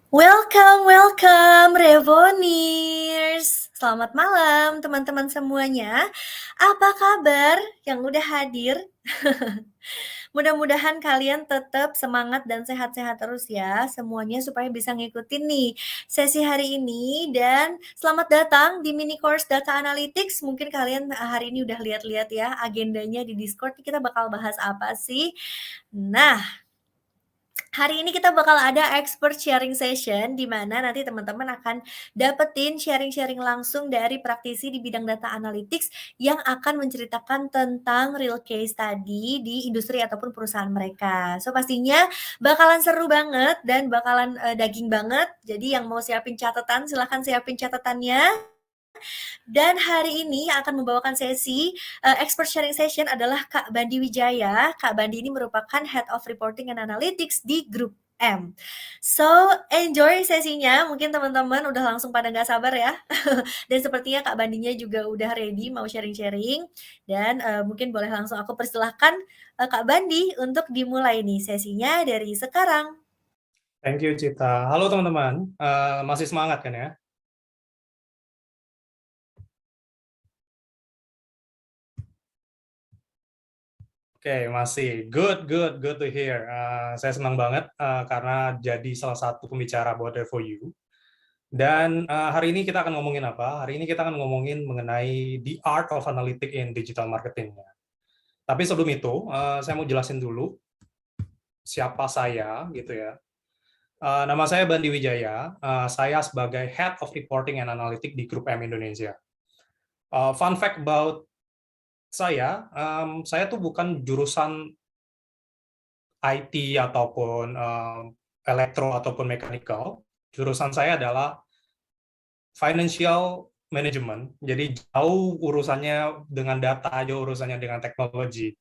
Welcome, welcome, Revoniers. Selamat malam, teman-teman semuanya. Apa kabar yang udah hadir? Mudah-mudahan kalian tetap semangat dan sehat-sehat terus ya, semuanya supaya bisa ngikutin nih sesi hari ini. Dan selamat datang di mini course Data Analytics. Mungkin kalian hari ini udah lihat-lihat ya agendanya di Discord. Kita bakal bahas apa sih? Nah, hari ini kita bakal ada expert sharing session di mana nanti teman-teman akan dapetin sharing-sharing langsung dari praktisi di bidang data analytics yang akan menceritakan tentang real case tadi di industri ataupun perusahaan mereka. So pastinya bakalan seru banget dan bakalan daging banget. Jadi yang mau siapin catatan silahkan siapin catatannya. Dan hari ini yang akan membawakan sesi expert sharing session adalah Kak Bandi Wijaya. Kak Bandi ini merupakan Head of Reporting and Analytics di Grup M. So, enjoy sesinya. Mungkin teman-teman udah langsung pada nggak sabar ya. Dan sepertinya Kak Bandinya juga udah ready mau sharing-sharing. Dan mungkin boleh langsung aku persilahkan Kak Bandi untuk dimulai nih sesinya dari sekarang. Thank you, Cita. Halo teman-teman, masih semangat kan ya? Oke, masih. Good to hear. Saya senang banget karena jadi salah satu pembicara buat Revo You. Dan hari ini kita akan ngomongin apa? Hari ini kita akan ngomongin mengenai the art of analytic in digital marketing. Tapi sebelum itu, saya mau jelasin dulu siapa saya, gitu ya. Nama saya Bandi Wijaya. Saya sebagai Head of Reporting and Analytics di Grup M Indonesia. Fun fact about saya tuh bukan jurusan IT ataupun elektro ataupun mechanical. Jurusan saya adalah financial management. Jadi jauh urusannya dengan data, jauh urusannya dengan teknologi.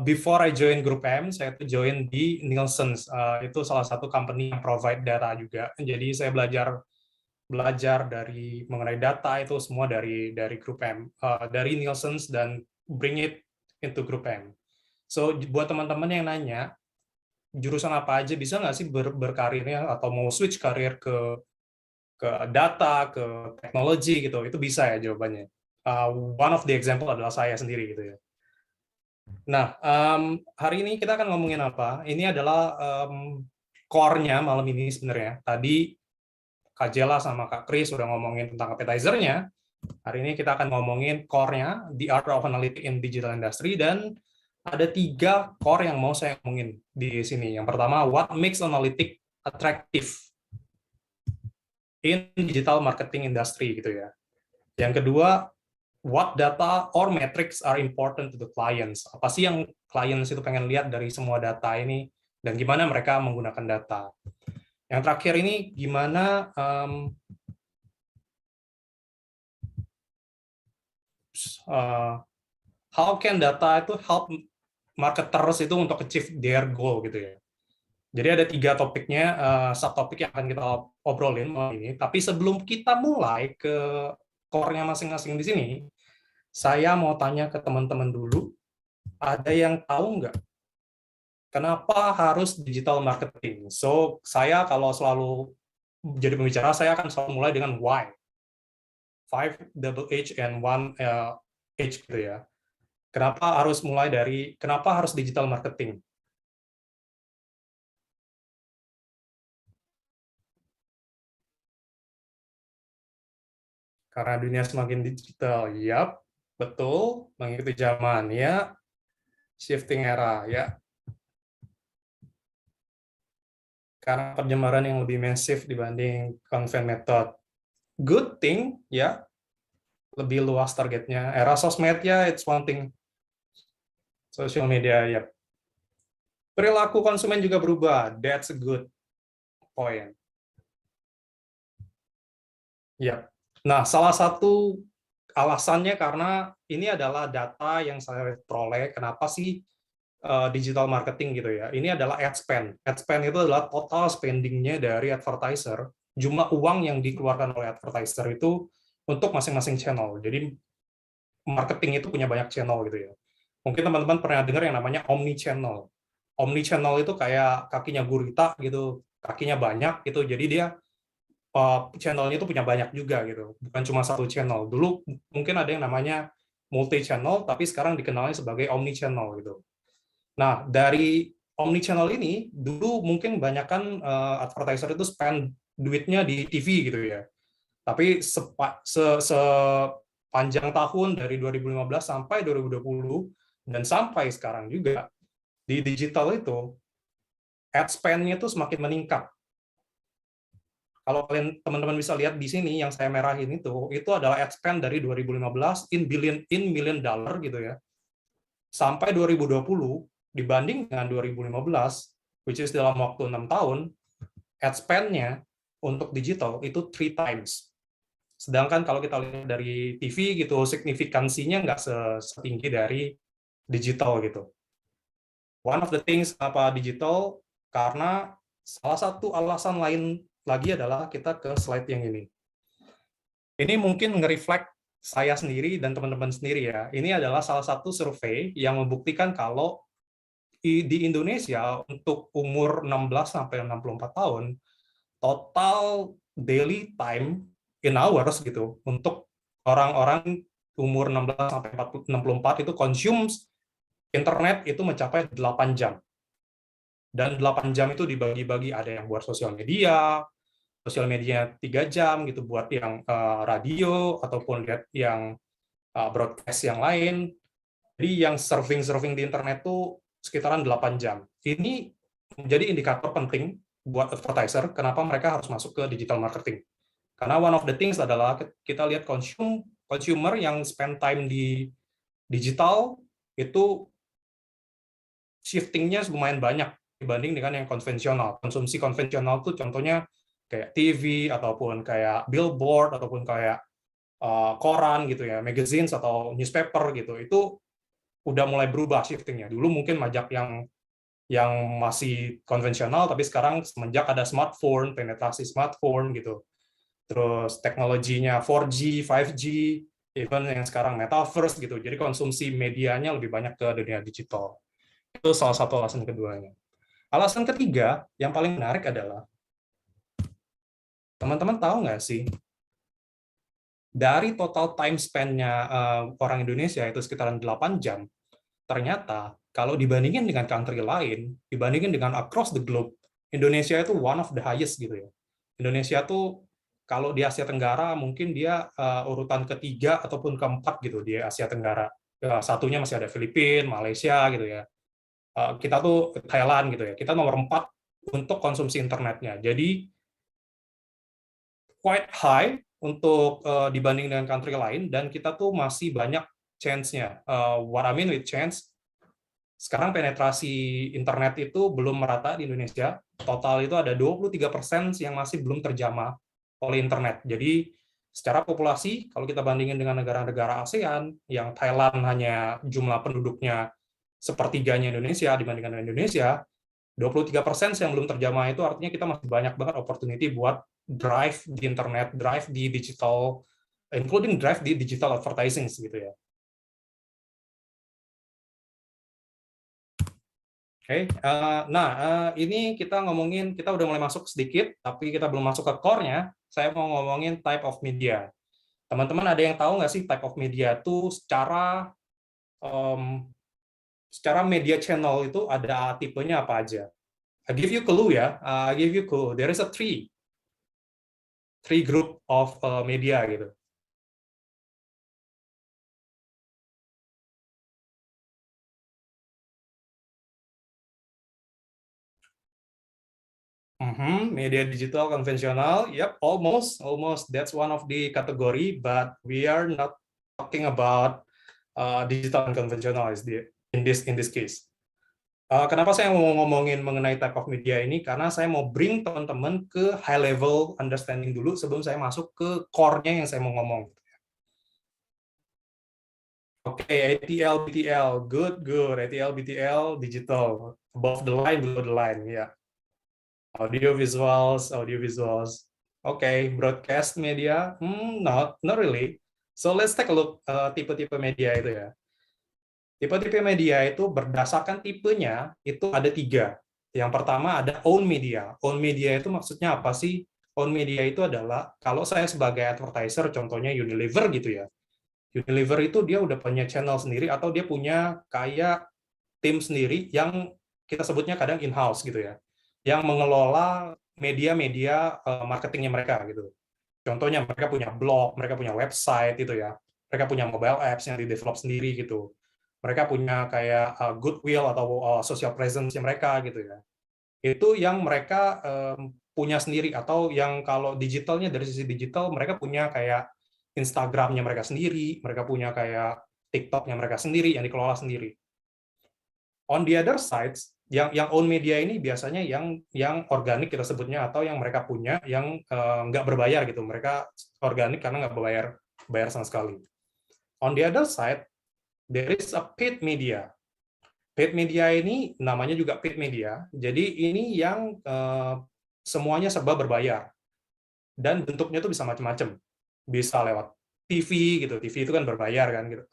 Before I join Group M, saya tuh join di Nielsen. Itu salah satu company yang provide data juga. Jadi saya belajar dari mengenai data itu semua dari Group M, dari Nielsen dan bring it into Group M. So buat teman-teman yang nanya jurusan apa aja bisa nggak sih berkarirnya atau mau switch karir ke data, ke teknologi gitu, itu bisa ya jawabannya. One of the example adalah saya sendiri gitu ya. Nah, hari ini kita akan ngomongin apa? Ini adalah core-nya malam ini sebenarnya. Tadi Kak Jela sama Kak Kris udah ngomongin tentang appetizer-nya. Hari ini kita akan ngomongin core-nya, the art of analytics in digital industry, dan ada 3 core yang mau saya ngomongin di sini. Yang pertama, what makes analytics attractive in digital marketing industry gitu ya. Yang kedua, what data or metrics are important to the clients. Apa sih yang clients itu pengen lihat dari semua data ini dan gimana mereka menggunakan data. Yang terakhir ini gimana how can data itu help marketers itu untuk achieve their goal gitu ya. Jadi ada 3 topiknya, subtopik yang akan kita obrolin malam ini. Tapi sebelum kita mulai ke core-nya masing-masing di sini, saya mau tanya ke teman-teman dulu, ada yang tahu nggak kenapa harus digital marketing? So, saya kalau selalu jadi pembicara, saya akan selalu mulai dengan why. 5 double H and 1 H gitu ya. Kenapa harus digital marketing? Karena dunia semakin digital, yap, betul, mengikuti zaman, ya, shifting era, ya. Karena penyebaran yang lebih masif dibanding conventional method. Good thing, ya, lebih luas targetnya. Era sosmed, ya, it's one thing. Social media, ya. Perilaku konsumen juga berubah, that's a good point. Ya. Nah, salah satu alasannya karena ini adalah data yang saya peroleh, kenapa sih digital marketing gitu ya. Ini adalah ad spend. Ad spend itu adalah total spending-nya dari advertiser, jumlah uang yang dikeluarkan oleh advertiser itu untuk masing-masing channel. Jadi marketing itu punya banyak channel gitu ya. Mungkin teman-teman pernah dengar yang namanya omni channel. Omni channel itu kayak kakinya gurita gitu. kakinya banyak gitu, jadi dia channelnya itu punya banyak juga gitu, bukan cuma satu channel. Dulu mungkin ada yang namanya multi channel, tapi sekarang dikenalnya sebagai omni channel gitu. Nah, dari omni channel ini dulu mungkin banyak kan advertiser itu spend duitnya di TV gitu ya. Tapi sepanjang tahun dari 2015 sampai 2020 dan sampai sekarang juga di digital itu ad spend-nya itu semakin meningkat. Kalau kalian teman-teman bisa lihat di sini yang saya merahin itu adalah ad spend dari 2015 in million dollar gitu ya. Sampai 2020 dibanding dengan 2015, which is dalam waktu 6 tahun, ad spend-nya untuk digital itu 3 times. Sedangkan kalau kita lihat dari TV gitu, signifikansinya nggak setinggi dari digital gitu. One of the things apa digital, karena salah satu alasan lain lagi adalah kita ke slide yang ini. Ini mungkin nge-reflect saya sendiri dan teman-teman sendiri ya. Ini adalah salah satu survei yang membuktikan kalau di Indonesia untuk umur 16 sampai 64 tahun, total daily time in hours gitu untuk orang-orang umur 16 sampai 64 itu consumes internet itu mencapai 8 jam. Dan 8 jam itu dibagi-bagi, ada yang buat sosial media 3 jam gitu buat yang radio ataupun yang broadcast yang lain. Jadi yang surfing di internet itu sekitaran 8 jam. Ini menjadi indikator penting buat advertiser kenapa mereka harus masuk ke digital marketing. Karena one of the things adalah kita lihat consumer yang spend time di digital itu shifting-nya lumayan banyak dibanding dengan yang konvensional. Konsumsi konvensional tuh contohnya kayak TV ataupun kayak billboard ataupun kayak koran gitu ya, magazines atau newspaper gitu. Itu udah mulai berubah shifting-nya. Dulu mungkin majak yang masih konvensional, tapi sekarang semenjak ada smartphone, penetrasi smartphone gitu, terus teknologinya 4G, 5G, even yang sekarang metaverse gitu, jadi konsumsi medianya lebih banyak ke dunia digital. Itu salah satu alasan keduanya. Alasan ketiga, yang paling menarik adalah, teman-teman tahu nggak sih, dari total time spend-nya orang Indonesia itu sekitaran 8 jam, ternyata kalau dibandingin dengan country lain, dibandingin dengan across the globe, Indonesia itu one of the highest gitu ya. Indonesia tuh kalau di Asia Tenggara mungkin dia urutan ketiga ataupun keempat gitu di Asia Tenggara. Satunya masih ada Filipina, Malaysia gitu ya. Kita tuh Thailand gitu ya. Kita nomor 4 untuk konsumsi internetnya. Jadi quite high untuk dibanding dengan country lain, dan kita tuh masih banyak chance-nya. What I mean with chance, sekarang penetrasi internet itu belum merata di Indonesia. Total itu ada 23% yang masih belum terjamah oleh internet. Jadi secara populasi, kalau kita bandingin dengan negara-negara ASEAN, yang Thailand hanya jumlah penduduknya sepertiganya Indonesia dibandingkan dengan Indonesia, 23% yang belum terjamah itu artinya kita masih banyak banget opportunity buat drive di internet, drive di digital, including drive di digital advertising gitu ya. Oke, ini kita ngomongin, kita udah mulai masuk sedikit, tapi kita belum masuk ke core-nya. Saya mau ngomongin type of media. Teman-teman ada yang tahu nggak sih type of media itu secara media channel itu ada tipenya apa aja? I give you clue ya, I give you clue. There is a three group of media gitu. Media digital konvensional, yep, almost. That's one of the category, but we are not talking about digital and konvensional in this case. Kenapa saya mau ngomongin mengenai type of media ini? Karena saya mau bring teman-teman ke high level understanding dulu sebelum saya masuk ke core-nya yang saya mau ngomong. Oke, ATL, BTL, good. ATL, BTL, digital, above the line, below the line, ya. Yeah. Audio visuals. Okay, broadcast media, not really. So let's take a look tipe-tipe media itu ya. Tipe-tipe media itu berdasarkan tipenya itu ada 3. Yang pertama ada own media. Own media itu maksudnya apa sih? Own media itu adalah kalau saya sebagai advertiser, contohnya Unilever gitu ya. Unilever itu dia udah punya channel sendiri atau dia punya kayak tim sendiri yang kita sebutnya kadang in-house gitu ya, yang mengelola media-media marketingnya mereka gitu. Contohnya mereka punya blog, mereka punya website itu ya, mereka punya mobile apps yang di-develop sendiri gitu. Mereka punya kayak goodwill atau social presence mereka gitu ya. Itu yang mereka punya sendiri, atau yang kalau digitalnya dari sisi digital mereka punya kayak Instagramnya mereka sendiri, mereka punya kayak TikToknya mereka sendiri yang dikelola sendiri. On the other side, yang own media ini biasanya yang organik kita sebutnya, atau yang mereka punya yang nggak berbayar gitu. Mereka organik karena nggak bayar sama sekali. On the other side, there is a paid media. Paid media ini namanya juga paid media. Jadi ini yang semuanya serba berbayar. Dan bentuknya itu bisa macam-macam. Bisa lewat TV gitu. TV itu kan berbayar kan. Gitu.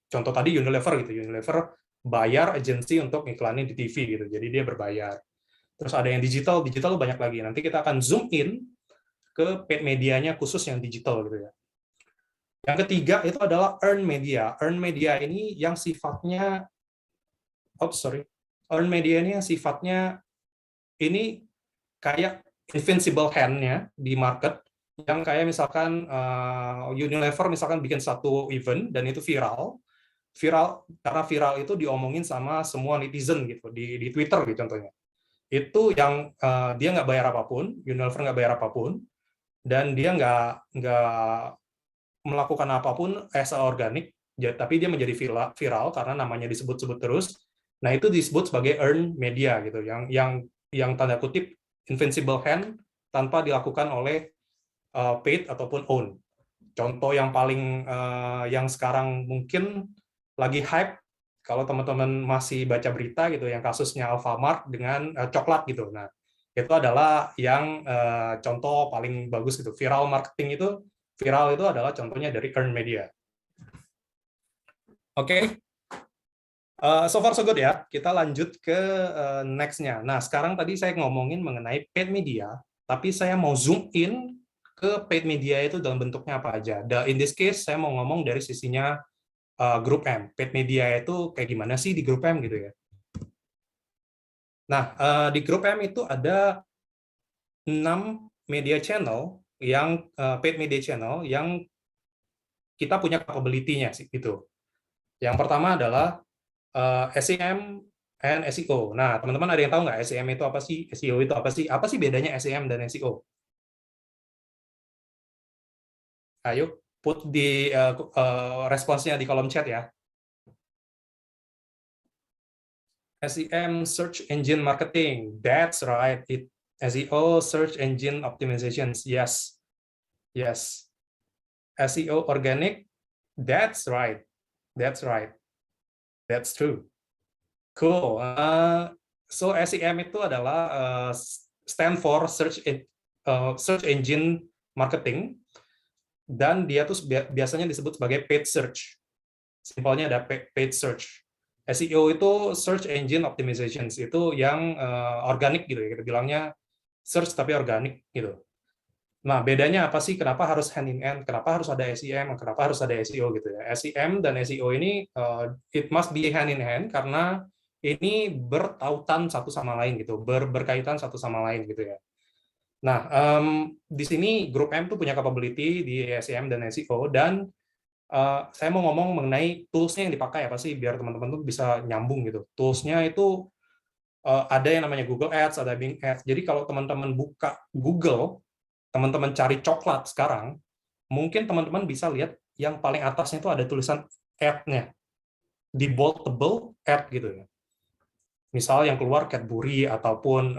Contoh tadi Unilever gitu. Unilever bayar agensi untuk iklanin di TV gitu. Jadi dia berbayar. Terus ada yang digital, digital banyak lagi. Nanti kita akan zoom in ke paid medianya khusus yang digital gitu ya. Yang ketiga itu adalah earn media. Earn media ini yang sifatnya earn media ini yang sifatnya ini kayak invincible hand-nya di market, yang kayak misalkan Unilever misalkan bikin satu event dan itu viral karena viral itu diomongin sama semua netizen gitu di Twitter gitu contohnya. Itu yang dia nggak bayar apapun, Unilever nggak bayar apapun, dan dia nggak melakukan apapun organik, tapi dia menjadi viral karena namanya disebut-sebut terus. Nah itu disebut sebagai earn media gitu, yang tanda kutip invincible hand tanpa dilakukan oleh paid ataupun own. Contoh yang paling yang sekarang mungkin lagi hype, kalau teman-teman masih baca berita gitu, yang kasusnya Alfamart dengan coklat gitu. Nah, itu adalah yang contoh paling bagus gitu. Viral itu adalah contohnya dari earned media. Oke, so far so good ya. Kita lanjut ke next-nya. Nah, sekarang tadi saya ngomongin mengenai paid media, tapi saya mau zoom in ke paid media itu dalam bentuknya apa aja. In this case, saya mau ngomong dari sisinya grup M. Paid media itu kayak gimana sih di grup M gitu ya. Nah, di grup M itu ada 6 media channel yang paid media channel yang kita punya capability-nya sih gitu. Yang pertama adalah SEM and SEO. Nah, teman-teman ada yang tahu nggak SEM itu apa sih? SEO itu apa sih? Apa sih bedanya SEM dan SEO? Ayo, put di responsnya di kolom chat ya. SEM, Search Engine Marketing. That's right. SEO, Search Engine Optimizations. Yes. Yes. SEO organic. That's right. That's right. That's true. Cool. So SEM itu adalah stand for Search Engine Marketing, dan dia tuh biasanya disebut sebagai paid search. Simpelnya ada paid search. SEO itu Search Engine Optimizations, itu yang organik gitu ya, kita bilangnya search tapi organik gitu. Nah, bedanya apa sih? Kenapa harus hand in hand? Kenapa harus ada SEM? Kenapa harus ada SEO gitu ya? SEM dan SEO ini it must be hand in hand karena ini bertautan satu sama lain gitu, berkaitan satu sama lain gitu ya. Nah, di sini grup M tuh punya capability di SEM dan SEO, dan saya mau ngomong mengenai tools-nya yang dipakai apa sih biar teman-teman tuh bisa nyambung gitu. Tools-nya itu ada yang namanya Google Ads, ada Bing Ads. Jadi kalau teman-teman buka Google, teman-teman cari coklat sekarang, mungkin teman-teman bisa lihat yang paling atasnya itu ada tulisan ad-nya, di boldable ad gitu ya. Misal yang keluar Cadbury ataupun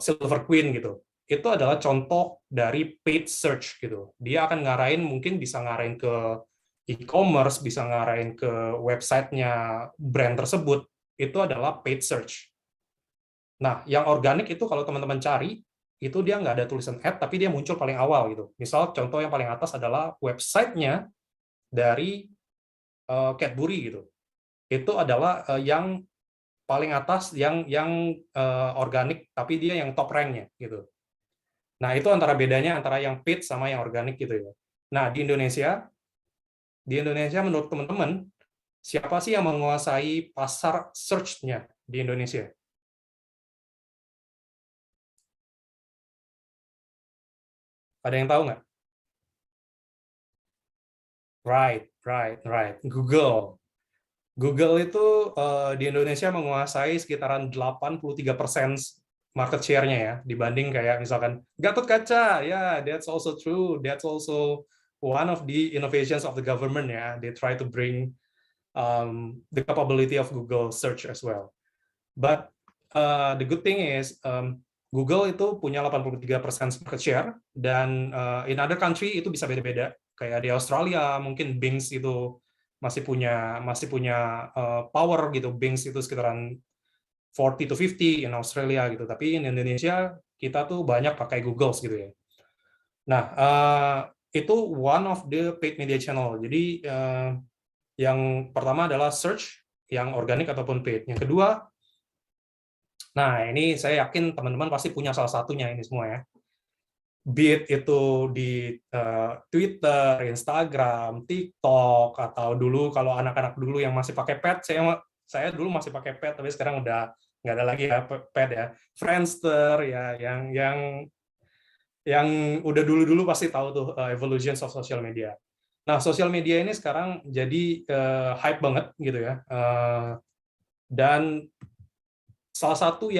Silver Queen gitu. Itu adalah contoh dari paid search gitu. Dia akan ngarahin, mungkin bisa ngarahin ke e-commerce, bisa ngarahin ke websitenya brand tersebut. Itu adalah paid search. Nah, yang organik itu kalau teman-teman cari, itu dia nggak ada tulisan ad, tapi dia muncul paling awal gitu. Misal contoh yang paling atas adalah websitenya dari Cadbury gitu. Itu adalah yang paling atas yang organik, tapi dia yang top rank-nya gitu. Nah, itu antara bedanya antara yang paid sama yang organik gitu ya. Nah, di Indonesia menurut teman-teman, siapa sih yang menguasai pasar search-nya di Indonesia? Ada yang tahu nggak? Right. Google. Google itu di Indonesia menguasai sekitaran 83% market share-nya ya, dibanding kayak misalkan Gatot Kaca, ya, that's also true. That's also one of the innovations of the government ya. They try to bring the capability of Google search as well. But the good thing is Google itu punya 83% market share, dan in other country itu bisa beda-beda. Kayak di Australia mungkin Bing itu masih punya power gitu. Bing itu sekitaran 40 to 50 in Australia gitu. Tapi in Indonesia kita tuh banyak pakai Google gitu ya. Nah, itu one of the paid media channel. Jadi yang pertama adalah search, yang organik ataupun paid. Yang kedua, nah ini saya yakin teman-teman pasti punya salah satunya ini semua ya. Be it itu di Twitter, Instagram, TikTok, atau dulu kalau anak-anak dulu yang masih pakai pet, saya dulu masih pakai pet, tapi sekarang udah nggak ada lagi ya pet ya. Friendster ya, yang udah dulu pasti tahu tuh evolutions of social media. Nah, sosial media ini sekarang jadi hype banget gitu ya. Dan salah satu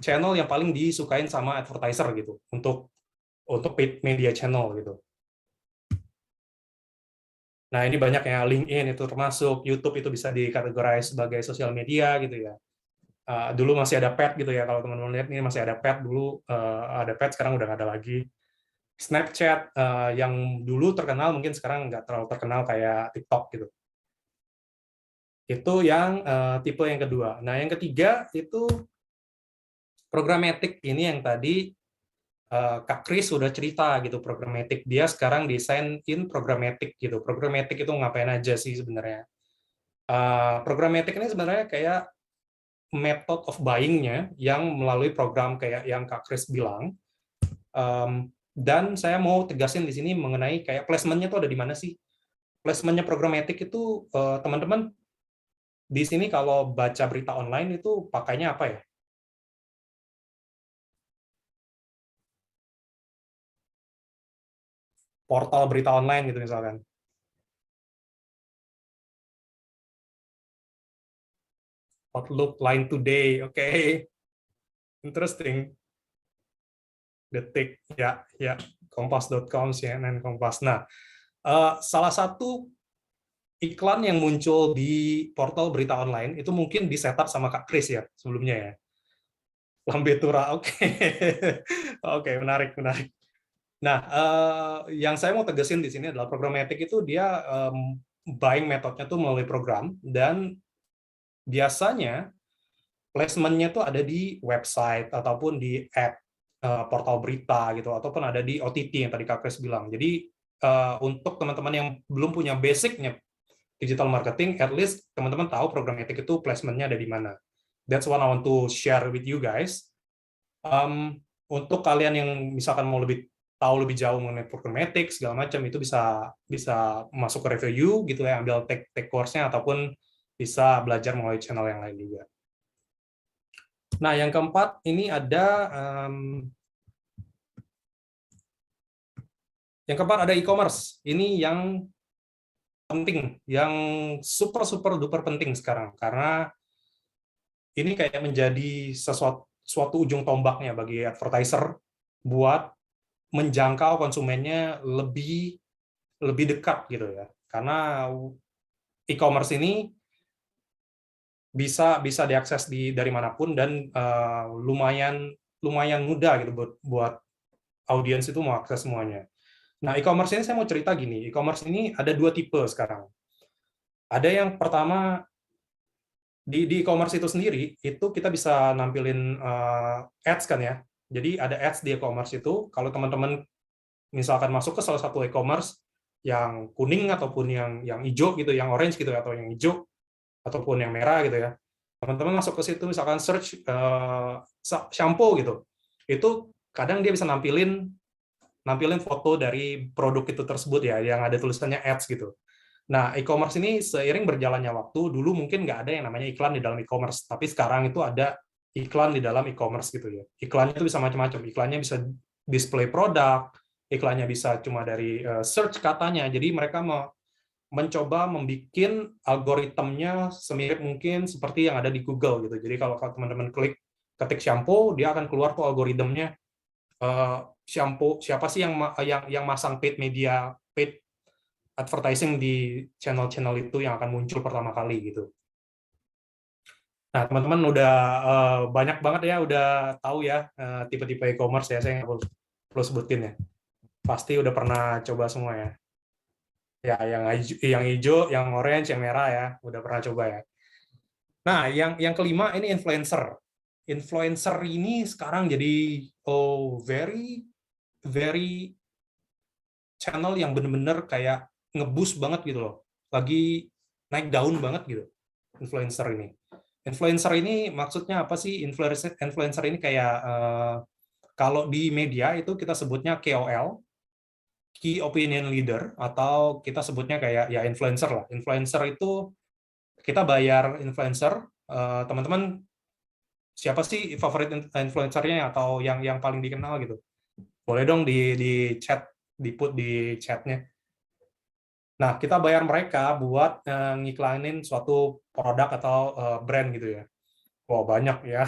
channel yang paling disukain sama advertiser gitu untuk paid media channel gitu. Nah, ini banyak ya, LinkedIn itu termasuk, YouTube itu bisa dikategorize sebagai sosial media gitu ya. Dulu masih ada pet gitu ya, kalau teman-teman lihat ini masih ada pet, dulu ada pet, sekarang udah nggak ada lagi. Snapchat yang dulu terkenal mungkin sekarang nggak terlalu terkenal kayak TikTok gitu. Itu yang tipe yang kedua. Nah, yang ketiga itu programmatic. Ini yang tadi Kak Kris sudah cerita gitu, programmatic. Dia sekarang desain in programmatic gitu. Programmatic itu ngapain aja sih sebenarnya? Programmatic ini sebenarnya kayak method of buying-nya yang melalui program kayak yang Kak Kris bilang. Dan saya mau tegasin di sini mengenai kayak placement-nya tuh ada di mana sih? Placement-nya programmatic itu teman-teman di sini kalau baca berita online itu pakainya apa ya? Portal berita online gitu misalkan. Outlook, Line Today, oke. Interesting. Detik, ya. Kompas.com, CNN, Kompas. Nah, salah satu iklan yang muncul di portal berita online itu mungkin di setup sama Kak Kris ya sebelumnya ya. Lambe Tura, oke. Oke, menarik. Nah, yang saya mau tegasin di sini adalah programmatic itu dia buying metodenya tuh melalui program, dan biasanya placement-nya tuh ada di website ataupun di app portal berita gitu, ataupun ada di OTT yang tadi Kak Kris bilang. Jadi untuk teman-teman yang belum punya basic-nya digital marketing, at least teman-teman tahu programmatic itu placement-nya ada di mana. That's what I want to share with you guys. Untuk kalian yang misalkan mau tahu lebih jauh mengenai programmatic segala macam, itu bisa masuk ke review gitu ya, ambil take course-nya, ataupun bisa belajar melalui channel yang lain juga. Nah, yang keempat ini ada e-commerce. Ini yang penting, yang super duper penting sekarang, karena ini kayak menjadi suatu ujung tombaknya bagi advertiser buat menjangkau konsumennya lebih dekat gitu ya. Karena e-commerce ini bisa diakses dari manapun, dan lumayan mudah gitu buat audiens itu mau akses semuanya. Nah, e-commerce ini saya mau cerita gini, e-commerce ini ada dua tipe sekarang. Ada yang pertama, di e-commerce itu sendiri, itu kita bisa nampilin ads kan ya. Jadi ada ads di e-commerce itu, kalau teman-teman misalkan masuk ke salah satu e-commerce yang kuning ataupun yang hijau gitu, yang orange gitu, atau yang hijau ataupun yang merah gitu ya. Teman-teman masuk ke situ, misalkan search shampoo gitu, itu kadang dia bisa nampilin foto dari produk itu tersebut ya, yang ada tulisannya ads gitu. Nah, e-commerce ini seiring berjalannya waktu, dulu mungkin nggak ada yang namanya iklan di dalam e-commerce, tapi sekarang itu ada iklan di dalam e-commerce gitu ya. Iklannya itu bisa macam-macam, iklannya bisa display produk, iklannya bisa cuma dari search katanya, jadi mereka mencoba membuat algoritmnya semirip mungkin seperti yang ada di Google gitu. Jadi kalau teman-teman ketik shampoo, dia akan keluar tuh algoritmnya shampoo siapa sih yang masang paid media, paid advertising di channel-channel itu yang akan muncul pertama kali gitu. Nah, teman-teman udah banyak banget ya, udah tahu ya tipe-tipe e-commerce ya, saya nggak perlu sebutin ya. Pasti udah pernah coba semua ya. Ya, yang hijau, yang orange, yang merah ya, udah pernah coba ya. Nah, yang kelima ini influencer. Influencer ini sekarang jadi very very channel yang bener-bener kayak ngeboost banget gitu loh. Lagi naik daun banget gitu influencer ini. Influencer ini maksudnya apa sih? Influencer ini kayak kalau di media itu kita sebutnya KOL, Key Opinion Leader, atau kita sebutnya kayak ya influencer lah. Influencer itu kita bayar influencer, teman-teman siapa sih favorit influencernya atau yang paling dikenal gitu? Boleh dong di chat, di put di chatnya. Nah, kita bayar mereka buat ngiklanin suatu produk atau brand gitu ya. Wah, banyak ya.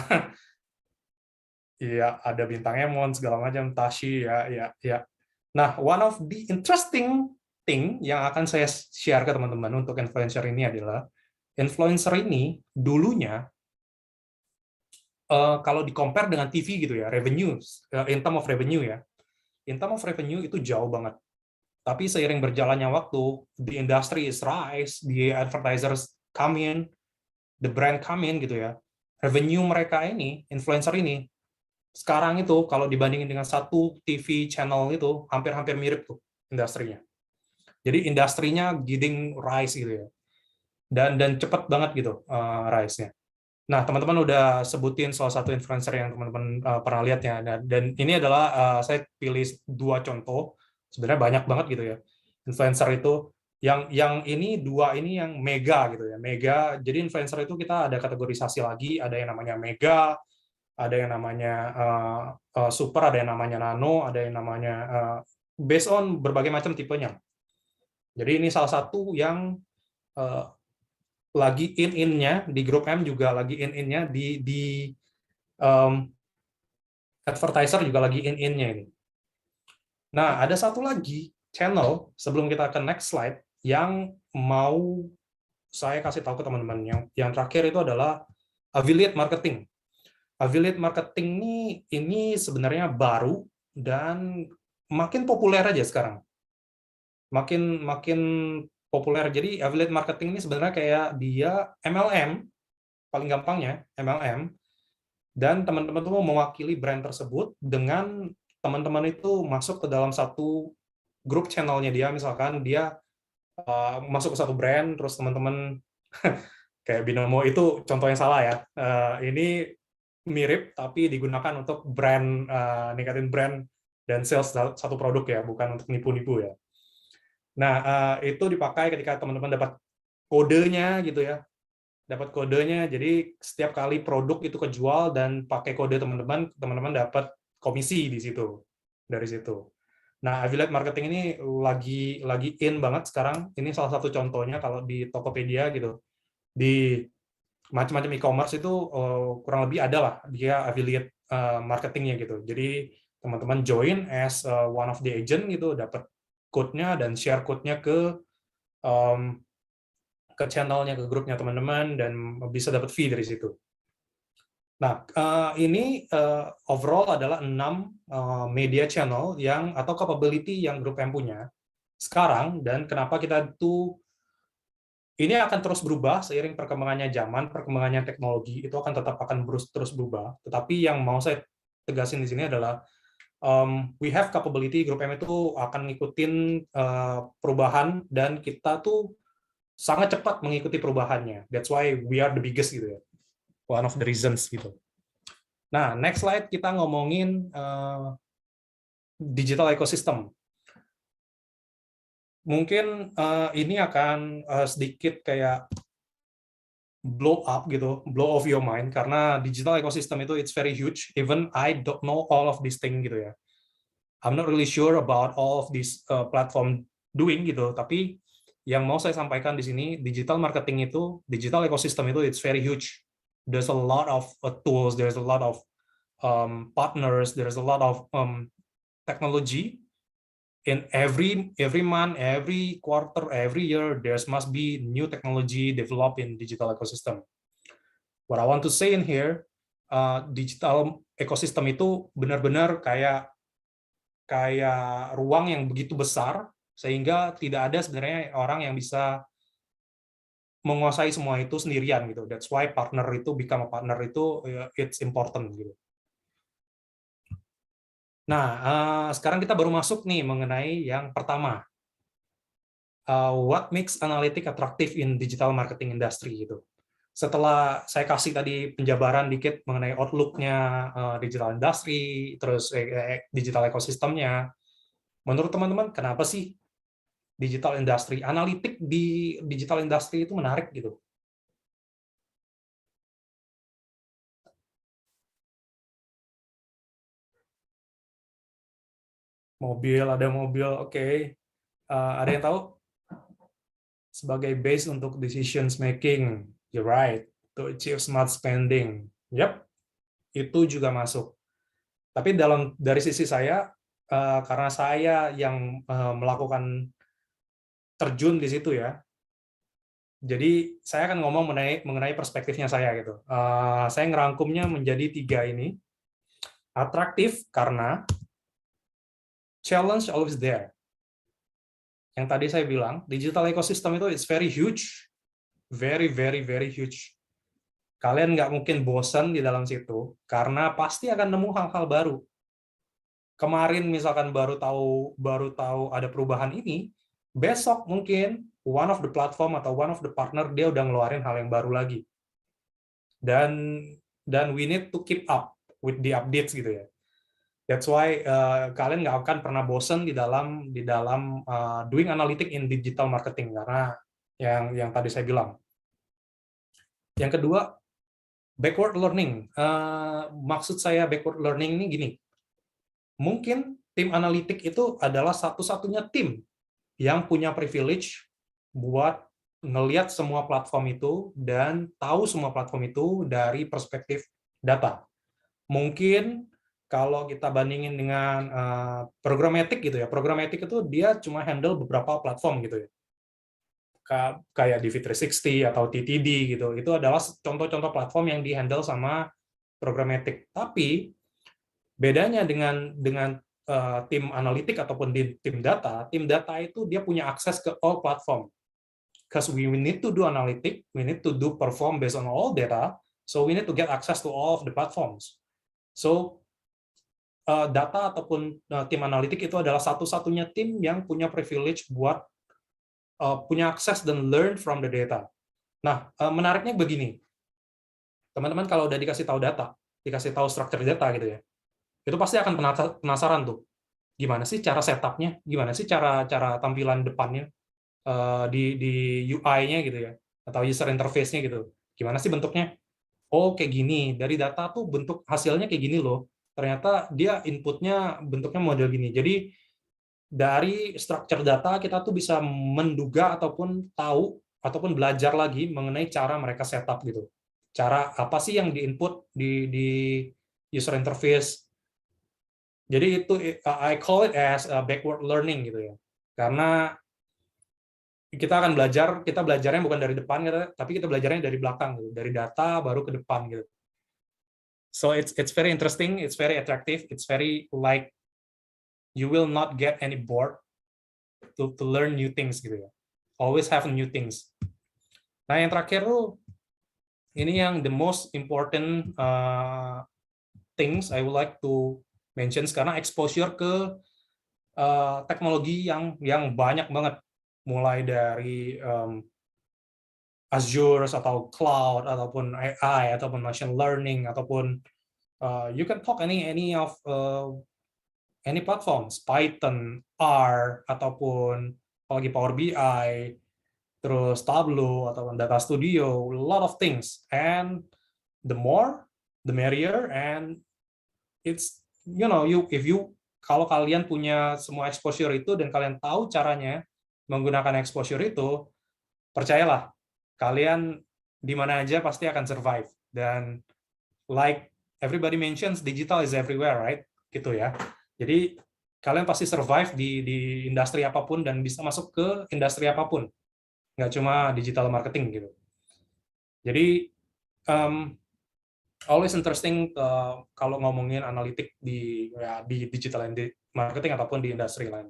Iya, ada bintang Emon segala macam, Tashi ya, ya, ya. Nah, one of the interesting thing yang akan saya share ke teman-teman untuk influencer ini adalah influencer ini dulunya kalau di compare dengan TV gitu ya, revenue, in term of revenue ya, in term of revenue itu jauh banget. Tapi seiring berjalannya waktu, the industry is rise, the advertisers come in, the brand come in gitu ya. Revenue mereka ini, influencer ini, sekarang itu kalau dibandingin dengan satu TV channel itu hampir-hampir mirip tuh industrinya. Jadi industrinya getting rise gitu ya. Dan cepat banget gitu rise-nya. Nah, teman-teman udah sebutin salah satu influencer yang teman-teman pernah lihat ya. Dan ini adalah saya pilih dua contoh. Sebenarnya banyak banget gitu ya. Influencer itu yang ini dua ini yang mega gitu ya. Mega. Jadi influencer itu kita ada kategorisasi lagi, ada yang namanya mega, ada yang namanya super, ada yang namanya nano, ada yang namanya based on berbagai macam tipenya. Jadi ini salah satu yang lagi in-in-nya di grup M juga lagi in-in-nya di advertiser juga lagi in-in-nya ini. Nah, ada satu lagi channel sebelum kita ke next slide yang mau saya kasih tahu ke teman-teman. Yang terakhir itu adalah affiliate marketing. Affiliate marketing ini sebenarnya baru dan makin populer aja sekarang. Makin populer. Jadi affiliate marketing ini sebenarnya kayak dia MLM, paling gampangnya MLM, dan teman-teman tuh mewakili brand tersebut dengan teman-teman itu masuk ke dalam satu grup channelnya dia, misalkan dia masuk ke satu brand, terus teman-teman kayak Binomo itu contoh yang salah ya. Ini mirip tapi digunakan untuk brand ningkatin brand dan sales satu produk ya, bukan untuk nipu-nipu ya. Nah, itu dipakai ketika teman-teman dapat kodenya gitu ya. Dapat kodenya, jadi setiap kali produk itu kejual dan pakai kode teman-teman dapat komisi di situ, dari situ. Nah, affiliate marketing ini lagi in banget sekarang. Ini salah satu contohnya kalau di Tokopedia gitu. Di macam-macam e-commerce itu kurang lebih ada lah dia affiliate marketingnya gitu. Jadi teman-teman join as one of the agent gitu, dapat code-nya dan share code-nya ke channelnya, ke grupnya teman-teman, dan bisa dapat fee dari situ. Nah, ini overall adalah 6 media channel atau capability yang grup M punya sekarang, dan kenapa kita itu ini akan terus berubah seiring perkembangannya zaman, perkembangannya teknologi, itu akan terus berubah. Tetapi yang mau saya tegasin di sini adalah we have capability, grup M itu akan ngikutin perubahan, dan kita tuh sangat cepat mengikuti perubahannya. That's why we are the biggest gitu ya. one of the reasons gitu. Nah, next slide kita ngomongin digital ecosystem. Mungkin ini akan sedikit kayak blow up gitu, blow off your mind, karena digital ecosystem itu it's very huge. Even I don't know all of this thing gitu ya. I'm not really sure about all of this platform doing gitu. Tapi yang mau saya sampaikan di sini, digital marketing itu, digital ecosystem itu it's very huge. There's a lot of tools, there's a lot of partners, there's a lot of technology. In every month, every quarter, every year, there must be new technology developed in digital ecosystem. What I want to say in here, digital ecosystem itu benar-benar kayak ruang yang begitu besar sehingga tidak ada sebenarnya orang yang bisa menguasai semua itu sendirian gitu. That's why partner itu become a partner itu it's important gitu. Nah, sekarang kita baru masuk nih mengenai yang pertama. What makes analytic attractive in digital marketing industry gitu. Setelah saya kasih tadi penjabaran dikit mengenai outlook-nya digital industry, terus digital ekosistemnya, menurut teman-teman kenapa sih digital industry, analitik di digital industry itu menarik gitu? Ada mobil, oke. Ada yang tahu? Sebagai base untuk decisions making, you're right. To achieve smart spending, yep, itu juga masuk. Tapi dari sisi saya, karena saya yang melakukan terjun di situ ya, jadi saya akan ngomong mengenai perspektifnya saya gitu. Saya ngerangkumnya menjadi 3 ini. Atraktif karena challenge always there. Yang tadi saya bilang, digital ecosystem itu it's very huge, very very very huge. Kalian nggak mungkin bosan di dalam situ karena pasti akan nemu hal-hal baru. Kemarin misalkan baru tahu ada perubahan ini, besok mungkin one of the platform atau one of the partner dia udah ngeluarin hal yang baru lagi. Dan we need to keep up with the updates gitu ya. That's why kalian nggak akan pernah bosan di dalam doing analytic in digital marketing karena yang tadi saya bilang. Yang kedua, backward learning. Maksud saya backward learning ini gini. Mungkin tim analitik itu adalah satu-satunya tim yang punya privilege buat ngelihat semua platform itu dan tahu semua platform itu dari perspektif data. Mungkin kalau kita bandingin dengan programmatic gitu ya, programmatic itu dia cuma handle beberapa platform gitu ya. Kayak DV360 atau TTD gitu. Itu adalah contoh-contoh platform yang dihandle sama programmatic. Tapi bedanya dengan tim analitik ataupun di tim data itu dia punya akses ke all platform. Because we need to do analytic, we need to do perform based on all data, so we need to get access to all of the platforms. So data ataupun tim analitik itu adalah satu-satunya tim yang punya privilege buat punya akses dan learn from the data. Nah, menariknya begini, teman-teman kalau udah dikasih tahu data, dikasih tahu structure data gitu ya, itu pasti akan penasaran tuh, gimana sih cara setupnya, gimana sih cara tampilan depannya di UI-nya gitu ya, atau user interface-nya gitu, gimana sih bentuknya? Oh kayak gini, dari data tuh bentuk hasilnya kayak gini loh, ternyata dia inputnya bentuknya model gini. Jadi dari structure data kita tuh bisa menduga ataupun tahu ataupun belajar lagi mengenai cara mereka setup gitu. Cara apa sih yang diinput di user interface. Jadi itu I call it as backward learning gitu ya. Karena kita akan kita belajarnya bukan dari depan tapi kita belajarnya dari belakang gitu, dari data baru ke depan gitu. So it's very interesting, it's very attractive, it's very like you will not get any bored to learn new things gitu ya. Always have new things. Nah, yang terakhir tuh ini yang the most important things I would like to mention karena exposure ke teknologi yang banyak banget, mulai dari Azure atau cloud ataupun AI ataupun machine learning ataupun you can talk any of any platforms, Python, R ataupun apalagi Power BI, terus Tableau ataupun Data Studio, a lot of things. And the more, the merrier. And it's if you kalau kalian punya semua exposure itu dan kalian tahu caranya menggunakan exposure itu, percayalah, kalian di mana aja pasti akan survive. Dan like everybody mentions, digital is everywhere, right? Gitu ya. Jadi kalian pasti survive di industri apapun dan bisa masuk ke industri apapun. Nggak cuma digital marketing gitu. Jadi always interesting kalau ngomongin analitik di digital marketing ataupun di industri lain.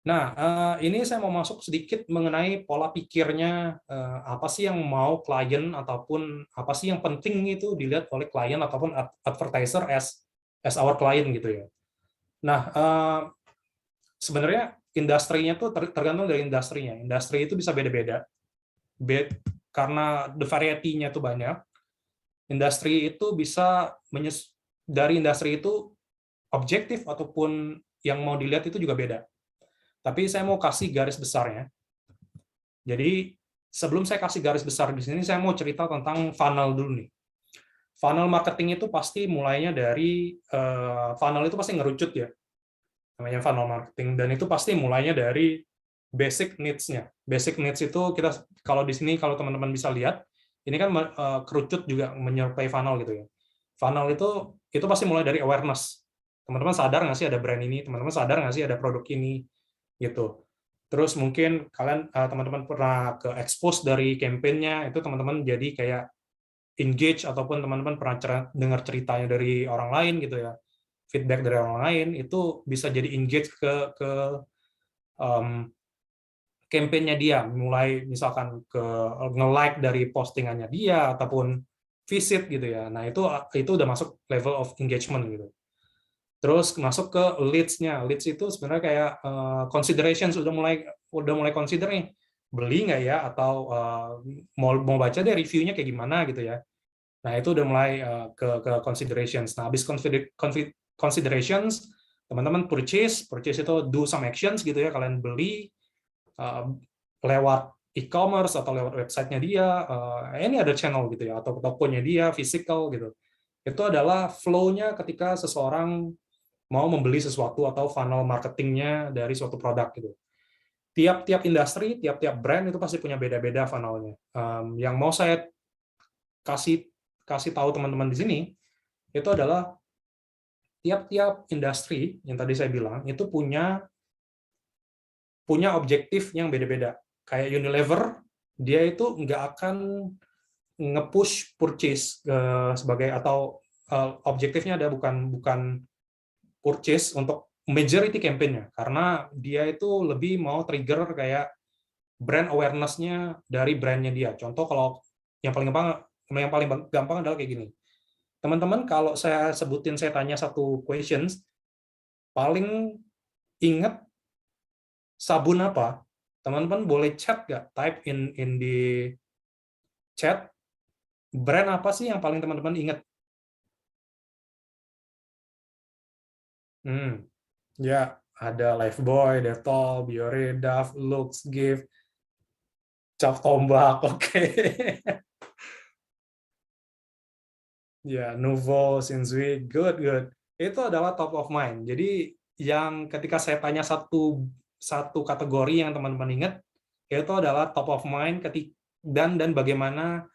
Nah, ini saya mau masuk sedikit mengenai pola pikirnya, apa sih yang mau klien ataupun apa sih yang penting itu dilihat oleh klien ataupun advertiser as our client gitu ya. Nah, sebenarnya industrinya tuh tergantung dari industrinya. Industri itu bisa beda-beda, karena the variety-nya tuh banyak. Industri itu bisa dari industri itu objektif ataupun yang mau dilihat itu juga beda. Tapi saya mau kasih garis besarnya. Jadi sebelum saya kasih garis besar di sini, saya mau cerita tentang funnel dulu nih. Funnel marketing itu pasti mulainya dari funnel itu pasti ngerucut ya, namanya funnel marketing, dan itu pasti mulainya dari basic needs-nya. Basic needs itu kita kalau di sini kalau teman-teman bisa lihat, ini kan kerucut juga menyerupai funnel gitu ya. Funnel itu pasti mulai dari awareness. Teman-teman sadar nggak sih ada brand ini? Teman-teman sadar nggak sih ada produk ini? Gitu. Terus mungkin kalian teman-teman pernah ke expose dari campaign-nya, itu teman-teman jadi kayak engage ataupun teman-teman pernah dengar ceritanya dari orang lain gitu ya, feedback dari orang lain, itu bisa jadi engage ke campaign-nya dia, mulai misalkan ke nge-like dari postingannya dia ataupun visit gitu ya. Nah, itu udah masuk level of engagement gitu. Terus masuk ke leads-nya. Leads itu sebenarnya kayak considerations, udah mulai consider nih, beli nggak ya, atau mau baca deh reviewnya kayak gimana gitu ya. Nah, itu udah mulai ke considerations. Nah, habis considerations, teman-teman purchase itu do some actions gitu ya, kalian beli lewat e-commerce atau lewat website-nya dia, any other channel gitu ya, atau tokonya dia, physical gitu. Itu adalah flow-nya ketika seseorang mau membeli sesuatu atau funnel marketingnya dari suatu produk gitu. Tiap-tiap industri, tiap-tiap brand itu pasti punya beda-beda funnelnya. Yang mau saya kasih tahu teman-teman di sini itu adalah tiap-tiap industri yang tadi saya bilang itu punya objektif yang beda-beda. Kayak Unilever, dia itu nggak akan nge-push purchase sebagai atau objektifnya ada bukan purchase untuk majority campaign-nya, karena dia itu lebih mau trigger kayak brand awareness-nya dari brand-nya dia. Contoh kalau yang paling gampang adalah kayak gini. Teman-teman, kalau saya tanya satu questions, paling ingat sabun apa? Teman-teman boleh chat nggak? Type in di chat, brand apa sih yang paling teman-teman ingat? Ya, ada Lifebuoy, Dettol, Biore, Dove, Lux, Gift, Cap Tombak, oke. Ya, Nuvo, Shinzui, good. Itu adalah top of mind. Jadi yang ketika saya tanya satu kategori yang teman-teman ingat, itu adalah top of mind dan bagaimana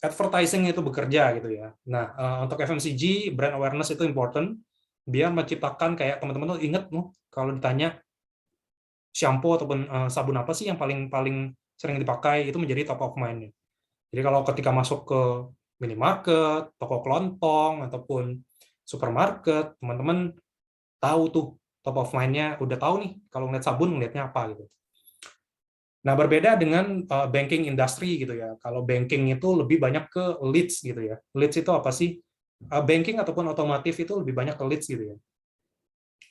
advertising itu bekerja gitu ya. Nah, untuk FMCG, brand awareness itu important. Dia menciptakan kayak teman-teman tuh ingat kalau ditanya shampoo ataupun sabun apa sih yang paling sering dipakai, itu menjadi top of mind. Jadi kalau ketika masuk ke minimarket, toko kelontong ataupun supermarket, teman-teman tahu tuh top of mind-nya, udah tahu nih kalau ngeliat sabun ngeliatnya apa gitu. Nah, berbeda dengan banking industry gitu ya. Kalau banking itu lebih banyak ke leads gitu ya. Leads itu apa sih? Banking ataupun otomotif itu lebih banyak ke leads gitu ya.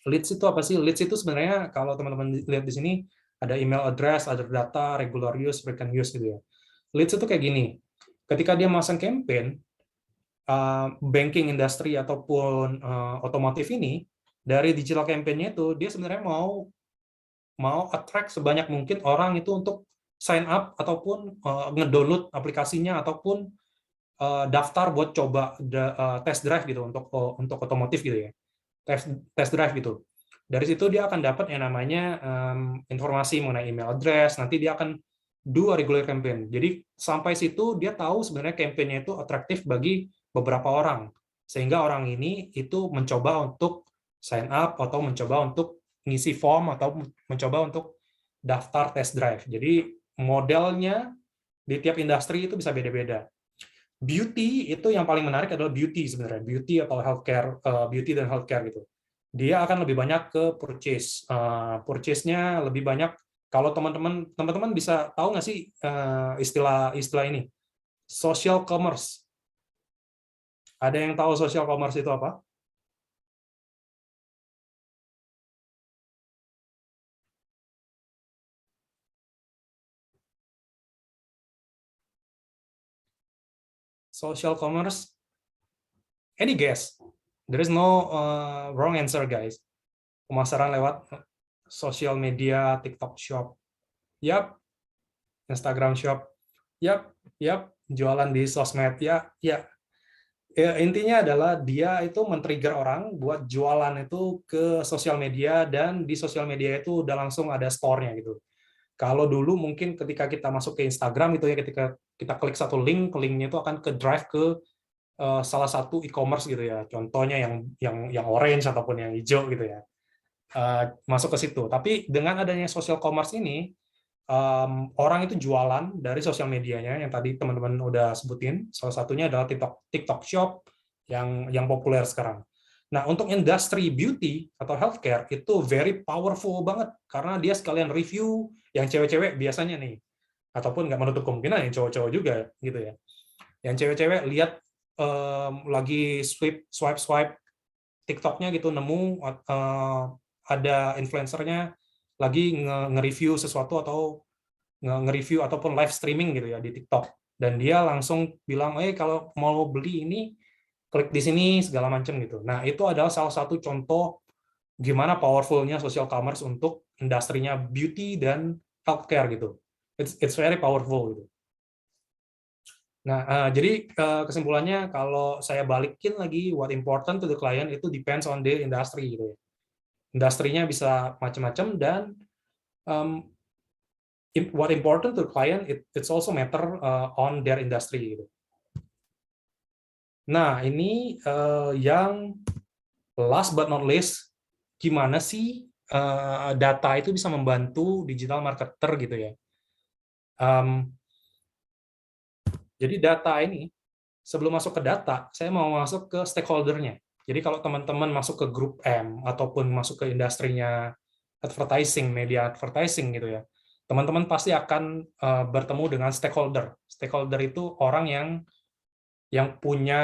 Leads itu apa sih? Leads itu sebenarnya kalau teman-teman lihat di sini ada email address, ada data, regular use, frequent use gitu ya. Leads itu kayak gini, ketika dia masang campaign, banking industry ataupun otomotif ini, dari digital campaign-nya itu, dia sebenarnya mau attract sebanyak mungkin orang itu untuk sign up ataupun ngedownload aplikasinya ataupun daftar buat coba test drive gitu untuk otomotif gitu ya, test drive gitu. Dari situ dia akan dapat yang namanya informasi mengenai email address, nanti dia akan do a regular campaign. Jadi sampai situ dia tahu sebenarnya campaign-nya itu atraktif bagi beberapa orang, sehingga orang ini itu mencoba untuk sign up atau mencoba untuk ngisi form atau mencoba untuk daftar test drive. Jadi modelnya di tiap industri itu bisa beda-beda. Beauty itu yang paling menarik adalah beauty sebenarnya, beauty atau healthcare, beauty dan healthcare gitu. Dia akan lebih banyak ke purchase-nya lebih banyak. Kalau teman-teman bisa tahu nggak sih istilah ini, social commerce? Ada yang tahu social commerce itu apa? Social commerce, any guess? There is no wrong answer, guys. Pemasaran lewat social media, TikTok Shop, yap, Instagram Shop, yap, jualan di sosmed, ya. Intinya adalah dia itu men-trigger orang buat jualan itu ke sosial media, dan di sosial media itu udah langsung ada store-nya gitu. Kalau dulu mungkin ketika kita masuk ke Instagram itu ya, ketika kita klik satu link, linknya itu akan ke drive ke salah satu e-commerce gitu ya. Contohnya yang orange ataupun yang hijau gitu ya. Masuk ke situ. Tapi dengan adanya social commerce ini, orang itu jualan dari sosial medianya yang tadi teman-teman udah sebutin. Salah satunya adalah TikTok Shop yang populer sekarang. Nah, untuk industri beauty atau healthcare itu very powerful banget karena dia sekalian review yang cewek-cewek biasanya nih, ataupun nggak menutup kemungkinan yang cowok-cowok juga gitu ya. Yang cewek-cewek lihat lagi swipe TikTok-nya gitu, nemu ada influencernya lagi nge-review sesuatu atau nge-review ataupun live streaming gitu ya di TikTok, dan dia langsung bilang, kalau mau beli ini klik di sini segala macam gitu. Nah, itu adalah salah satu contoh gimana powerfulnya social commerce untuk industrinya beauty dan healthcare gitu. It's very powerful gitu. Nah, jadi kesimpulannya kalau saya balikin lagi, what important to the client itu depends on the industry gitu ya. Industrinya bisa macam-macam, dan what important to the client it's also matter on their industry gitu. Nah, ini yang last but not least, gimana sih data itu bisa membantu digital marketer gitu ya. Jadi data ini, sebelum masuk ke data, saya mau masuk ke stakeholder-nya. Jadi kalau teman-teman masuk ke grup M ataupun masuk ke industrinya advertising, media advertising gitu ya, teman-teman pasti akan bertemu dengan stakeholder. Stakeholder itu orang yang punya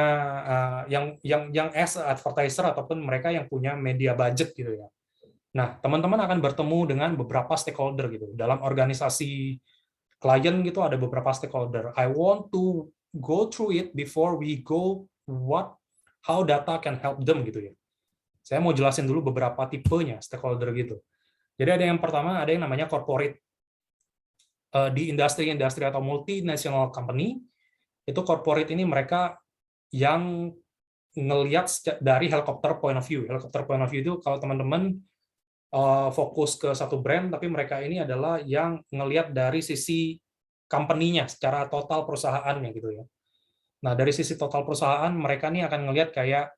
yang as advertiser ataupun mereka yang punya media budget gitu ya. Nah, teman-teman akan bertemu dengan beberapa stakeholder gitu. Dalam organisasi klien gitu ada beberapa stakeholder. I want to go through it before we go how data can help them gitu ya. Saya mau jelasin dulu beberapa tipenya stakeholder gitu. Jadi ada yang pertama, ada yang namanya corporate. Di industri-industri atau multinational company, itu corporate ini mereka yang ngelihat dari helikopter point of view. Helikopter point of view itu kalau teman-teman fokus ke satu brand, tapi mereka ini adalah yang ngelihat dari sisi company-nya, secara total perusahaannya gitu ya. Nah, dari sisi total perusahaan, mereka ini akan ngelihat kayak,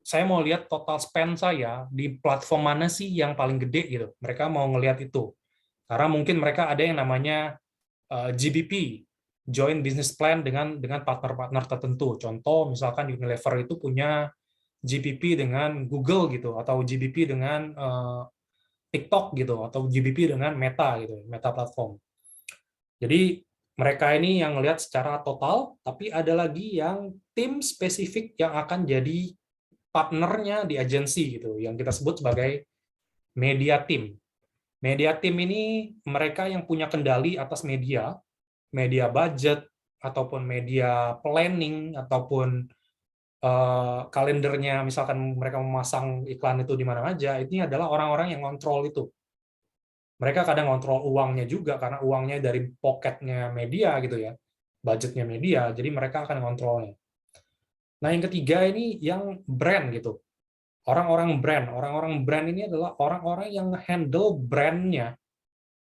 saya mau lihat total spend saya di platform mana sih yang paling gede gitu. Mereka mau ngelihat itu. Karena mungkin mereka ada yang namanya GBP, Joint Business Plan dengan partner-partner tertentu. Contoh, misalkan Unilever itu punya GBP dengan Google gitu, atau GBP dengan TikTok gitu, atau GBP dengan Meta gitu, Meta platform. Jadi mereka ini yang ngelihat secara total, tapi ada lagi yang tim spesifik yang akan jadi partnernya di agensi gitu, yang kita sebut sebagai media team. Media team ini mereka yang punya kendali atas media, media budget, ataupun media planning, ataupun kalendernya, misalkan mereka memasang iklan itu di mana aja, ini adalah orang-orang yang kontrol itu. Mereka kadang kontrol uangnya juga, karena uangnya dari pocketnya media gitu ya, budgetnya media, jadi mereka akan kontrolnya. Nah, yang ketiga ini yang brand gitu. Orang-orang brand ini adalah orang-orang yang handle brandnya.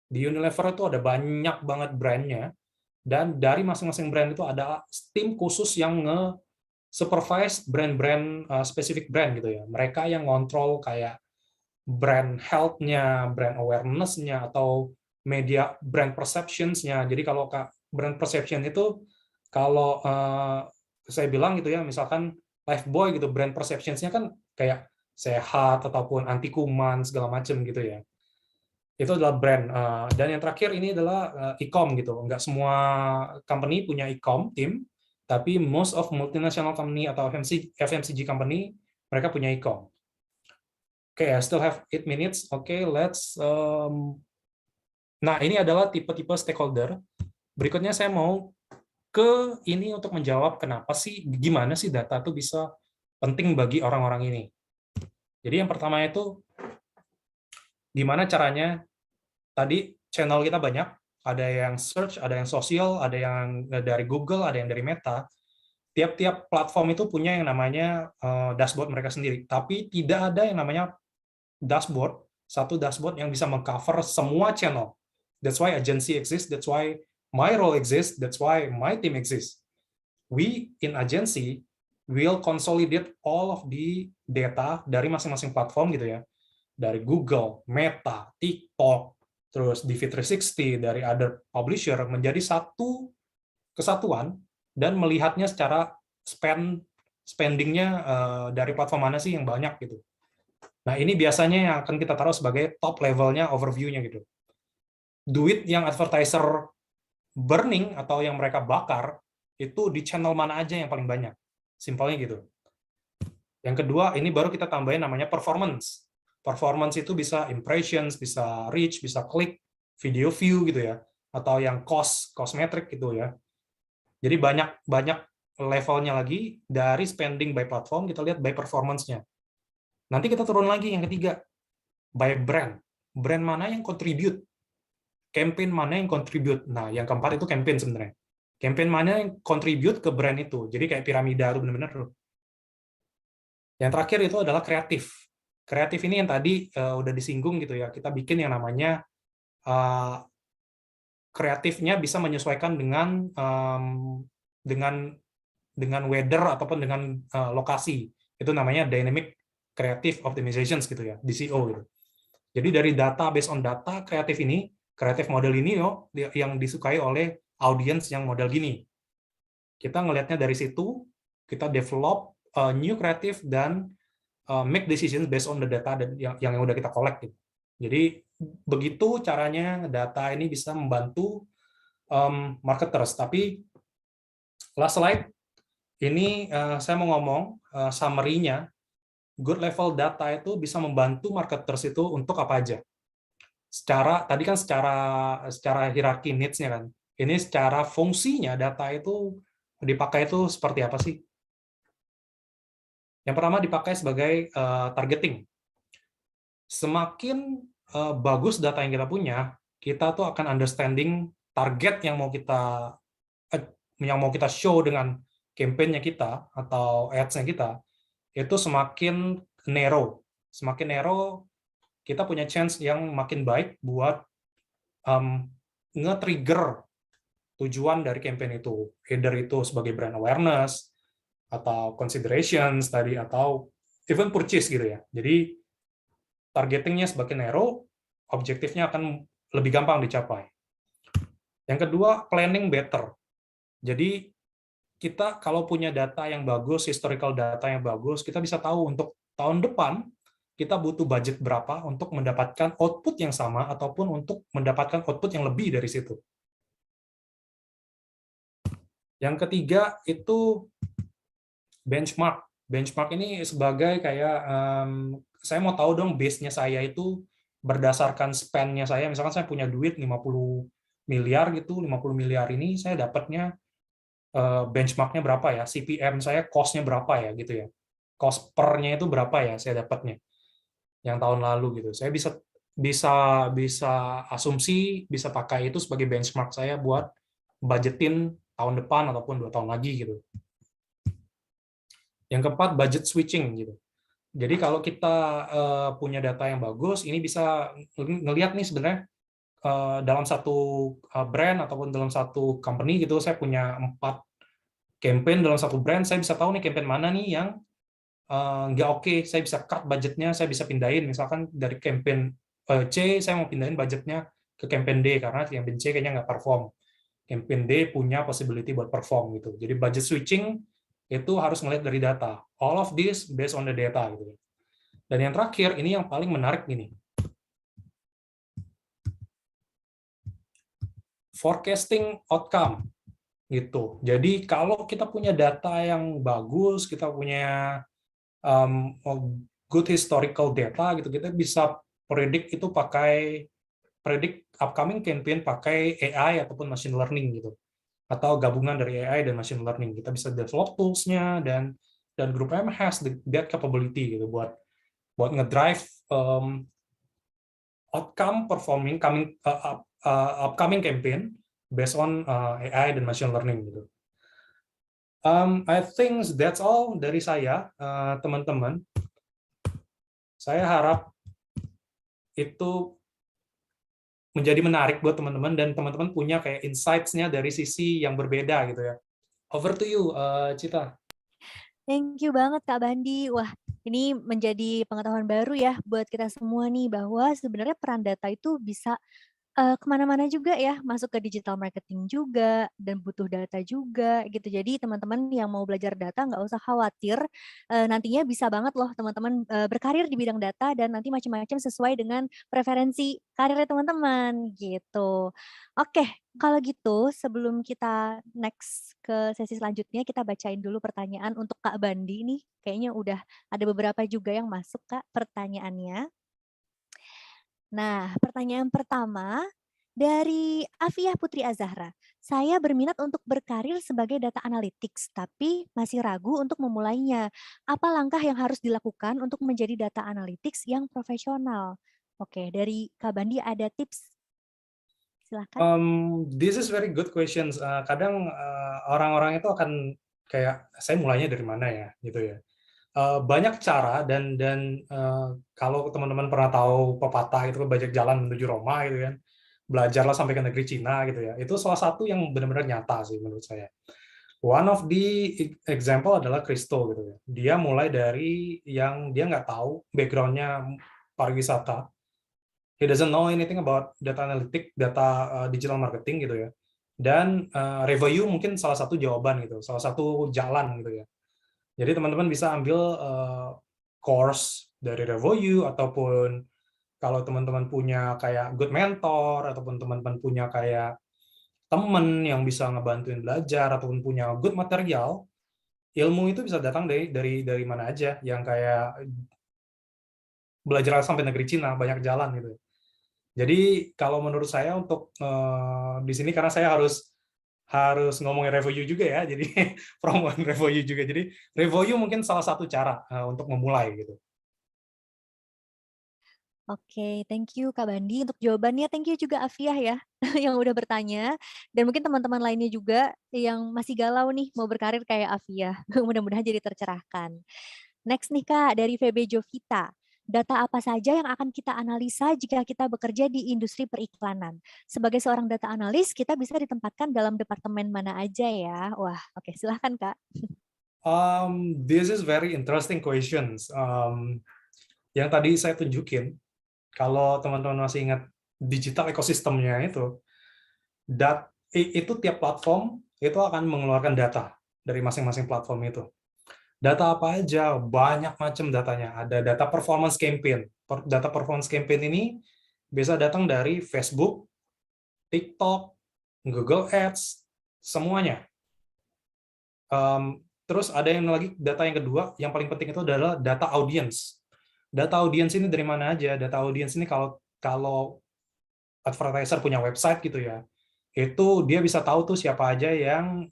Di Unilever itu ada banyak banget brandnya, dan dari masing-masing brand itu ada tim khusus yang supervise brand-brand, spesifik brand gitu ya. Mereka yang ngontrol kayak brand health-nya, brand awareness-nya, atau media brand perceptions-nya. Jadi kalau brand perception itu, kalau saya bilang gitu ya, misalkan Lifebuoy gitu, brand perceptions-nya kan kayak sehat ataupun anti kuman segala macam gitu ya. Itu adalah brand. Dan yang terakhir ini adalah e-com gitu. Nggak semua company punya e-com team, tapi most of multinational company atau FMCG company mereka punya e-com. Oke, I still have 8 minutes. Oke, let's. Nah, ini adalah tipe-tipe stakeholder. Berikutnya saya mau ke ini untuk menjawab kenapa sih, gimana sih data itu bisa penting bagi orang-orang ini. Jadi yang pertama itu, gimana caranya, tadi channel kita banyak, ada yang search, ada yang sosial, ada yang dari Google, ada yang dari Meta. Tiap-tiap platform itu punya yang namanya dashboard mereka sendiri, tapi tidak ada yang namanya satu dashboard yang bisa mengcover semua channel. That's why agency exists, that's why my role exists, that's why my team exists. We in agency will consolidate all of the data dari masing-masing platform gitu ya. Dari Google, Meta, TikTok, terus DV360, dari other publisher, menjadi satu kesatuan dan melihatnya secara spendingnya dari platform mana sih yang banyak gitu. Nah, ini biasanya yang akan kita taruh sebagai top levelnya overview-nya gitu. Duit yang advertiser burning atau yang mereka bakar, itu di channel mana aja yang paling banyak. Simpelnya gitu. Yang kedua, ini baru kita tambahin namanya performance. Performance itu bisa impressions, bisa reach, bisa click, video view gitu ya. Atau yang cost metric gitu ya. Jadi banyak levelnya lagi, dari spending by platform, kita lihat by performance-nya. Nanti kita turun lagi yang ketiga, by brand. Brand mana yang contribute? Campaign mana yang contribute? Nah, yang keempat itu campaign sebenarnya. Campaign mana yang contribute ke brand itu? Jadi kayak piramida itu benar-benar. Yang terakhir itu adalah kreatif. Kreatif ini yang tadi udah disinggung gitu ya. Kita bikin yang namanya kreatifnya bisa menyesuaikan dengan weather ataupun dengan lokasi. Itu namanya dynamic creative optimizations gitu ya, DCO gitu. Jadi dari data, based on data, kreatif model ini yang disukai oleh audiens yang model gini. Kita ngelihatnya dari situ, kita develop new creative dan make decisions based on the data yang udah kita collect gitu. Jadi begitu caranya data ini bisa membantu marketers. Tapi last slide, ini saya mau ngomong summary-nya. Good level data itu bisa membantu marketers itu untuk apa aja. Tadi kan secara hierarki needs-nya kan. Ini secara fungsinya data itu dipakai itu seperti apa sih? Yang pertama dipakai sebagai targeting. Semakin bagus data yang kita punya, kita tuh akan understanding target yang mau kita show dengan campaign-nya kita atau ads-nya kita, itu semakin narrow. Semakin narrow, kita punya chance yang makin baik buat nge-trigger tujuan dari campaign itu. Either itu sebagai brand awareness, atau considerations tadi, atau even purchase gitu ya. Jadi targetingnya semakin narrow, objektifnya akan lebih gampang dicapai. Yang kedua, planning better. Jadi kita kalau punya data yang bagus, historical data yang bagus, kita bisa tahu untuk tahun depan kita butuh budget berapa untuk mendapatkan output yang sama ataupun untuk mendapatkan output yang lebih dari situ. Yang ketiga itu benchmark. Benchmark ini sebagai kayak saya mau tahu dong base-nya saya itu berdasarkan spend-nya saya, misalkan saya punya duit 50 miliar gitu, 50 miliar ini saya dapatnya benchmark-nya berapa ya, CPM saya cost-nya berapa ya gitu ya. Cost per-nya itu berapa ya saya dapatnya yang tahun lalu gitu. Saya bisa bisa bisa asumsi, bisa pakai itu sebagai benchmark saya buat budgetin tahun depan ataupun 2 tahun lagi gitu. Yang keempat, budget switching gitu. Jadi kalau kita punya data yang bagus, ini bisa ngelihat nih sebenarnya dalam satu brand ataupun dalam satu company gitu, saya punya 4 campaign dalam satu brand, saya bisa tahu nih campaign mana nih yang nggak oke, saya bisa cut budgetnya, saya bisa pindahin, misalkan dari campaign C, saya mau pindahin budgetnya ke campaign D, karena campaign C kayaknya nggak perform. Campaign D punya possibility buat perform gitu. Jadi budget switching itu harus ngelihat dari data. All of this based on the data gitu. Dan yang terakhir, ini yang paling menarik gini. Forecasting outcome gitu. Jadi kalau kita punya data yang bagus, kita punya good historical data gitu, kita bisa predict itu pakai predict upcoming campaign pakai AI ataupun machine learning gitu, atau gabungan dari AI dan machine learning. Kita bisa develop tools-nya, dan Group M has that capability gitu buat ngedrive outcome performing upcoming campaign based on AI dan machine learning gitu. I think that's all dari saya, teman-teman. Saya harap itu menjadi menarik buat teman-teman, dan teman-teman punya kayak insights-nya dari sisi yang berbeda gitu ya. Over to you, Cita. Thank you banget Kak Bandi. Wah, ini menjadi pengetahuan baru ya buat kita semua nih, bahwa sebenarnya peran data itu bisa kemana-mana juga ya, masuk ke digital marketing juga, dan butuh data juga gitu. Jadi teman-teman yang mau belajar data nggak usah khawatir, nantinya bisa banget loh teman-teman berkarir di bidang data, dan nanti macam-macam sesuai dengan preferensi karirnya teman-teman gitu. Oke, kalau gitu sebelum kita next ke sesi selanjutnya, kita bacain dulu pertanyaan untuk Kak Bandi nih. Kayaknya udah ada beberapa juga yang masuk Kak pertanyaannya. Nah, pertanyaan pertama dari Afiyah Putri Azahra. Saya berminat untuk berkarir sebagai data analytics, tapi masih ragu untuk memulainya. Apa langkah yang harus dilakukan untuk menjadi data analytics yang profesional? Oke, dari Kak Bandi ada tips? Silahkan. This is very good questions. Kadang orang-orang itu akan kayak, saya mulainya dari mana ya, gitu ya. Banyak cara, dan kalau teman-teman pernah tahu pepatah itu banyak jalan menuju Roma gitu kan, belajarlah sampai ke negeri Cina gitu ya. Itu salah satu yang benar-benar nyata sih menurut saya. One of the example adalah Kristo gitu ya. Dia mulai dari yang dia nggak tahu backgroundnya pariwisata. He doesn't know anything about data analytics, data digital marketing gitu ya. Dan Revoyu mungkin salah satu jawaban gitu, salah satu jalan gitu ya. Jadi teman-teman bisa ambil course dari Revoyu, ataupun kalau teman-teman punya kayak good mentor, ataupun teman-teman punya kayak teman yang bisa ngebantuin belajar, ataupun punya good material, ilmu itu bisa datang dari mana aja, yang kayak belajar sampai negeri Cina, banyak jalan gitu. Jadi kalau menurut saya untuk di sini, karena saya harus ngomongin Revoyu juga ya, jadi promoin Revoyu juga. Jadi Revoyu mungkin salah satu cara untuk memulai gitu. Oke, thank you Kak Bandi untuk jawabannya. Thank you juga Afiyah ya yang udah bertanya. Dan mungkin teman-teman lainnya juga yang masih galau nih mau berkarir kayak Afiyah. Mudah-mudahan jadi tercerahkan. Next nih Kak, dari VB Jovita. Data apa saja yang akan kita analisa jika kita bekerja di industri periklanan? Sebagai seorang data analis, kita bisa ditempatkan dalam departemen mana aja ya? Wah, oke, silahkan Kak. This is very interesting questions. Yang tadi saya tunjukin, kalau teman-teman masih ingat digital ekosistemnya itu tiap platform itu akan mengeluarkan data dari masing-masing platform itu. Data apa aja? Banyak macam datanya. Ada data performance campaign. Data performance campaign ini bisa datang dari Facebook, TikTok, Google Ads, semuanya. Terus ada yang lagi, data yang kedua, yang paling penting itu adalah data audience. Data audience ini dari mana aja? Data audience ini kalau kalau advertiser punya website gitu ya, itu dia bisa tahu tuh siapa aja yang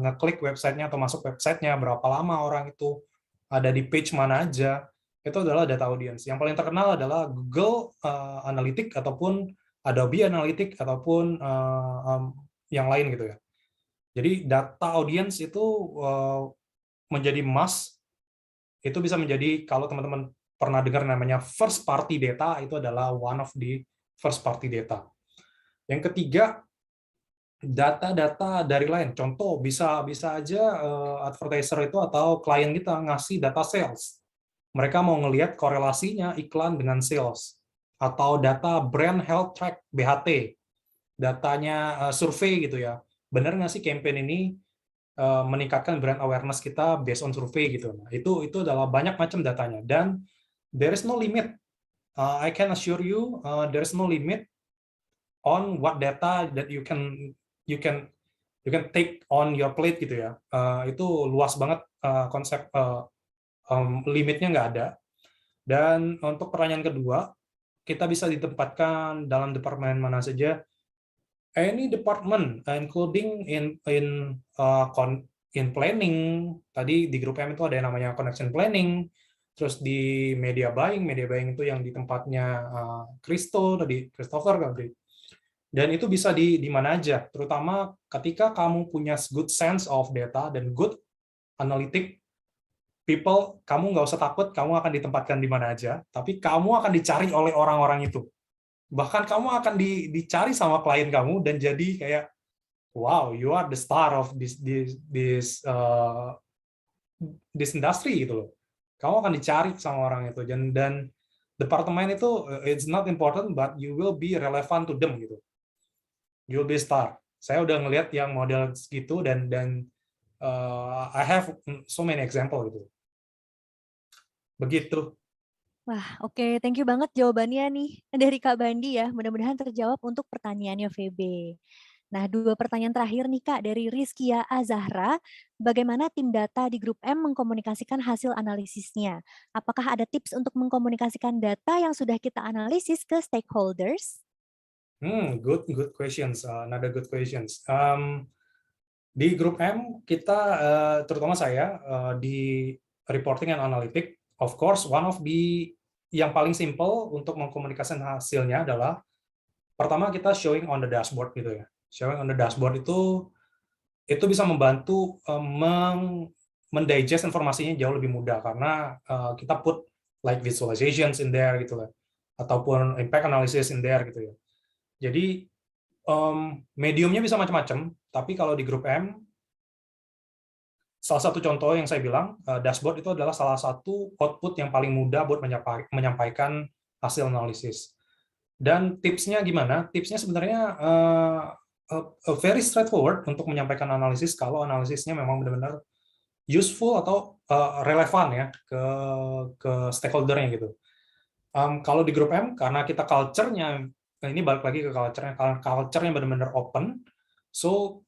ngeklik websitenya atau masuk websitenya, berapa lama orang itu ada di page mana aja. Itu adalah data audience. Yang paling terkenal adalah Google Analytics ataupun Adobe Analytics ataupun yang lain gitu ya. Jadi data audience itu menjadi must. Itu bisa menjadi, kalau teman-teman pernah dengar namanya first party data, itu adalah one of the first party data. Yang ketiga, data-data dari lain. Contoh, bisa aja advertiser itu atau klien kita ngasih data sales. Mereka mau ngelihat korelasinya iklan dengan sales. Atau data brand health track, BHT. Datanya survei gitu ya. Benar nggak sih campaign ini meningkatkan brand awareness kita based on survei gitu. Nah, itu adalah banyak macam datanya. Dan there is no limit. I can assure you, there is no limit on what data that you can take on your plate gitu ya. Itu luas banget konsep limitnya nggak ada. Dan untuk pertanyaan kedua, kita bisa ditempatkan dalam departemen mana saja. Any department, including in planning. Tadi di grup M itu ada yang namanya connection planning. Terus di media buying itu yang di tempatnya Christopher tadi. Dan itu bisa di mana aja, terutama ketika kamu punya good sense of data dan good analytic people, kamu nggak usah takut, kamu akan ditempatkan di mana aja, tapi kamu akan dicari oleh orang-orang itu. Bahkan kamu akan dicari sama klien kamu dan jadi kayak, wow, you are the star of this industry gitu loh. Kamu akan dicari sama orang itu, dan departemen itu it's not important, but you will be relevant to them gitu. You'll be star. Saya udah ngelihat yang model segitu dan I have so many example gitu. Begitu. Wah, oke. Thank you banget jawabannya nih dari Kak Bandi ya. Mudah-mudahan terjawab untuk pertanyaannya VB. Nah, 2 pertanyaan terakhir nih Kak dari Rizkia Azahra. Bagaimana tim data di grup M mengkomunikasikan hasil analisisnya? Apakah ada tips untuk mengkomunikasikan data yang sudah kita analisis ke stakeholders? Good questions. Another good questions. Di grup M kita, terutama saya di reporting and analytics, of course, one of the yang paling simple untuk mengkomunikasikan hasilnya adalah pertama kita showing on the dashboard gitu ya. Showing on the dashboard itu bisa membantu mendigest informasinya jauh lebih mudah karena kita put like visualizations in there gitu lah, ataupun impact analysis in there gitu ya. Jadi mediumnya bisa macam-macam, tapi kalau di grup M, salah satu contoh yang saya bilang, dashboard itu adalah salah satu output yang paling mudah buat menyampaikan hasil analisis. Dan tipsnya gimana? Tipsnya sebenarnya very straightforward untuk menyampaikan analisis kalau analisisnya memang benar-benar useful atau relevan ya ke stakeholder-nya gitu. Kalau di grup M, karena kita culture-nya, ini balik lagi ke culture-nya benar-benar open, so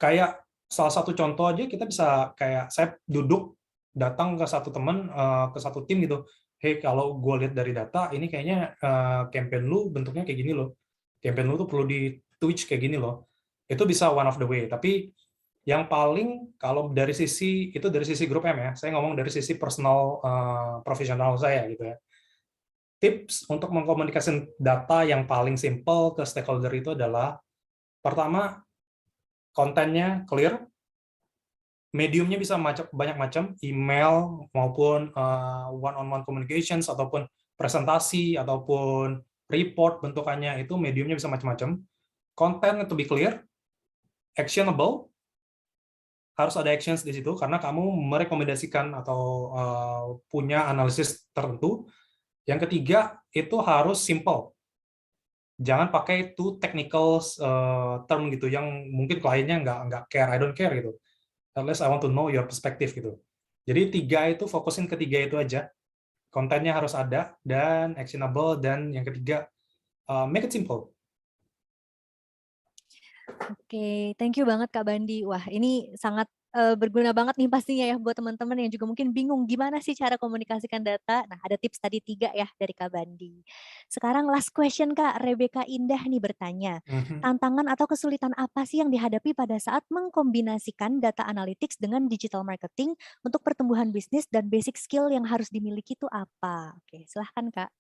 kayak salah satu contoh aja kita bisa kayak saya duduk datang ke satu teman, ke satu tim gitu, hey kalau gue lihat dari data ini kayaknya campaign lu bentuknya kayak gini loh, campaign lu tuh perlu di twitch kayak gini loh. Itu bisa one of the way. Tapi yang paling kalau dari sisi grup M ya, saya ngomong dari sisi personal profesional saya gitu ya. Tips untuk mengkomunikasikan data yang paling simple ke stakeholder itu adalah pertama, kontennya clear, mediumnya bisa banyak macam, email maupun one-on-one communications ataupun presentasi ataupun report bentukannya itu mediumnya bisa macam-macam. Konten to be clear, actionable, harus ada actions di situ karena kamu merekomendasikan atau punya analisis tertentu. Yang ketiga itu harus simple. Jangan pakai too technical term gitu yang mungkin kliennya nggak care, I don't care gitu. At least I want to know your perspective gitu. Jadi fokusin ketiga itu aja. Kontennya harus ada dan actionable, dan yang ketiga make it simple. Oke, thank you banget Kak Bandi. Wah, ini sangat berguna banget nih pastinya ya buat teman-teman yang juga mungkin bingung gimana sih cara komunikasikan data. Nah, ada tips tadi 3 ya dari Kak Bandi. Sekarang last question Kak, Rebecca Indah nih bertanya, Mhm. tantangan atau kesulitan apa sih yang dihadapi pada saat mengkombinasikan data analytics dengan digital marketing untuk pertumbuhan bisnis dan basic skill yang harus dimiliki itu apa? Oke, silahkan Kak.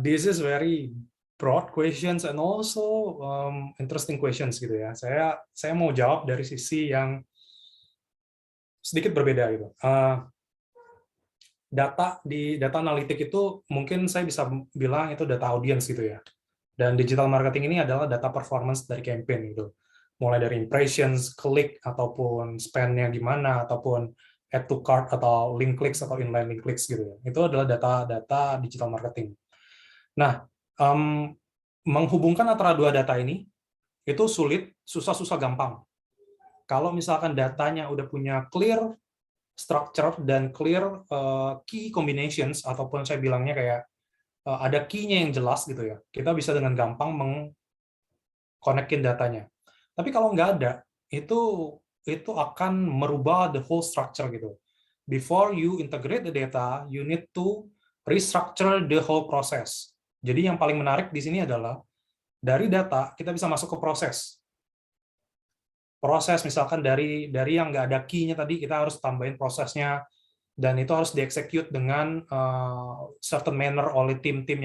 This is very broad questions and also interesting questions gitu ya. Saya mau jawab dari sisi yang sedikit berbeda gitu. Data analitik itu mungkin saya bisa bilang itu data audience gitu ya. Dan digital marketing ini adalah data performance dari campaign gitu. Mulai dari impressions, klik, ataupun spend-nya gimana, ataupun add to cart, atau link clicks, atau inline link clicks gitu ya. Itu adalah data digital marketing. Nah, menghubungkan antara dua data ini, itu sulit, susah-susah gampang. Kalau misalkan datanya udah punya clear structure dan clear key combinations, ataupun saya bilangnya kayak ada key-nya yang jelas gitu ya, kita bisa dengan gampang meng-connect-in datanya. Tapi kalau nggak ada, itu akan merubah the whole structure gitu. Before you integrate the data, you need to restructure the whole process. Jadi yang paling menarik di sini adalah dari data kita bisa masuk ke proses. Proses misalkan dari yang nggak ada key-nya tadi, kita harus tambahin prosesnya, dan itu harus dieksekut dengan certain manner oleh tim-tim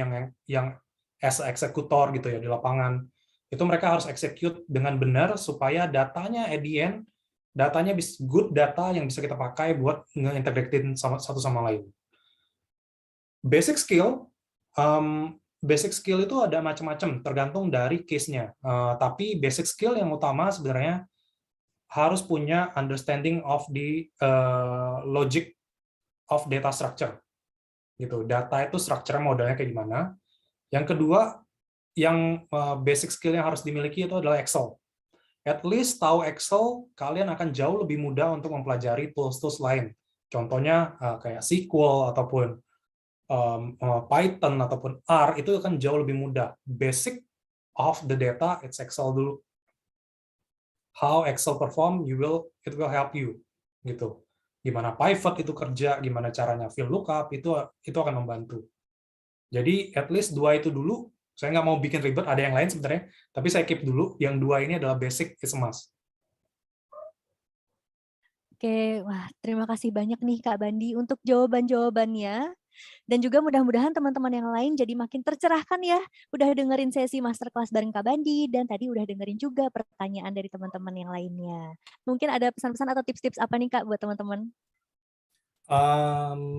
yang as eksekutor gitu ya di lapangan. Itu mereka harus execute dengan benar supaya datanya at the end, datanya good data yang bisa kita pakai buat nge-integratein satu sama lain. Basic skill itu ada macam-macam tergantung dari case-nya. Tapi basic skill yang utama sebenarnya harus punya understanding of the logic of data structure. Gitu. Data itu structure modelnya kayak gimana. Yang kedua, yang basic skill yang harus dimiliki itu adalah Excel. At least tahu Excel, kalian akan jauh lebih mudah untuk mempelajari tools-tools lain. Contohnya kayak SQL ataupun Python ataupun R, itu akan jauh lebih mudah. Basic of the data, it's Excel dulu. How Excel perform, it will help you. Gitu. Gimana pivot itu kerja, gimana caranya VLOOKUP, itu akan membantu. Jadi at least 2 itu dulu. Saya nggak mau bikin ribet, ada yang lain sebenarnya, tapi saya keep dulu. Yang 2 ini adalah basic, it's a must. Oke, wah terima kasih banyak nih Kak Bandi untuk jawaban-jawabannya. Dan juga mudah-mudahan teman-teman yang lain jadi makin tercerahkan ya. Udah dengerin sesi masterclass bareng Kak Bandi, dan tadi udah dengerin juga pertanyaan dari teman-teman yang lainnya. Mungkin ada pesan-pesan atau tips-tips apa nih Kak buat teman-teman?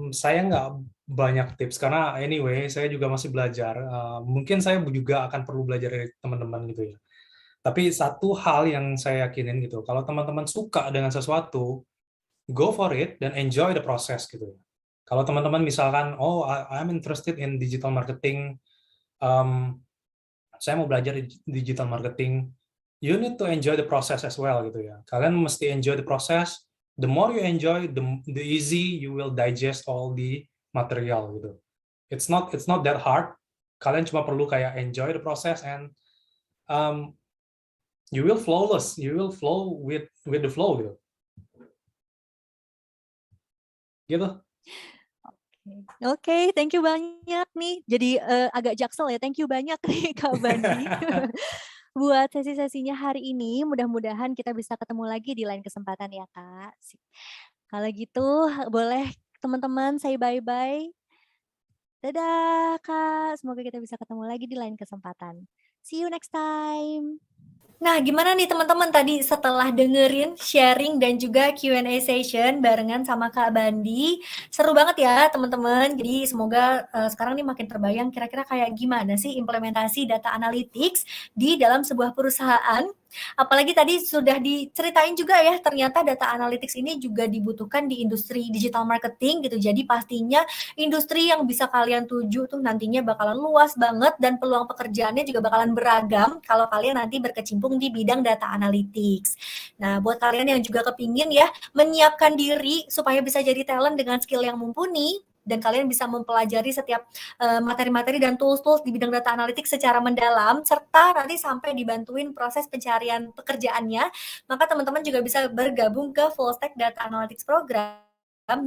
Saya nggak banyak tips, karena anyway, saya juga masih belajar. Mungkin saya juga akan perlu belajar dari teman-teman gitu ya. Tapi satu hal yang saya yakinin gitu, kalau teman-teman suka dengan sesuatu, go for it dan enjoy the process gitu. Kalau teman-teman misalkan, oh I'm interested in digital marketing, saya mau belajar digital marketing, you need to enjoy the process as well gitu ya. Kalian mesti enjoy the process. The more you enjoy, the easy you will digest all the material gitu. It's not that hard. Kalian cuma perlu kayak enjoy the process and you will flawless. You will flow with the flow gitu. Gitu. Oke, thank you banyak nih. Jadi agak jaksel ya, thank you banyak nih Kak Bandi. Buat sesi-sesinya hari ini, mudah-mudahan kita bisa ketemu lagi di lain kesempatan ya Kak. Kalau gitu, boleh teman-teman say bye-bye. Dadah Kak, semoga kita bisa ketemu lagi di lain kesempatan. See you next time. Nah, gimana nih teman-teman tadi setelah dengerin sharing dan juga Q&A session barengan sama Kak Bandi. Seru banget ya teman-teman. Jadi semoga sekarang nih makin terbayang kira-kira kayak gimana sih implementasi data analytics di dalam sebuah perusahaan. Apalagi tadi sudah diceritain juga ya, ternyata data analytics ini juga dibutuhkan di industri digital marketing gitu. Jadi pastinya industri yang bisa kalian tuju tuh nantinya bakalan luas banget dan peluang pekerjaannya juga bakalan beragam kalau kalian nanti berkecimpung di bidang data analytics. Nah, buat kalian yang juga kepingin ya menyiapkan diri supaya bisa jadi talent dengan skill yang mumpuni, dan kalian bisa mempelajari setiap materi-materi dan tools-tools di bidang data analytics secara mendalam, serta nanti sampai dibantuin proses pencarian pekerjaannya, maka teman-teman juga bisa bergabung ke Full Stack Data Analytics Program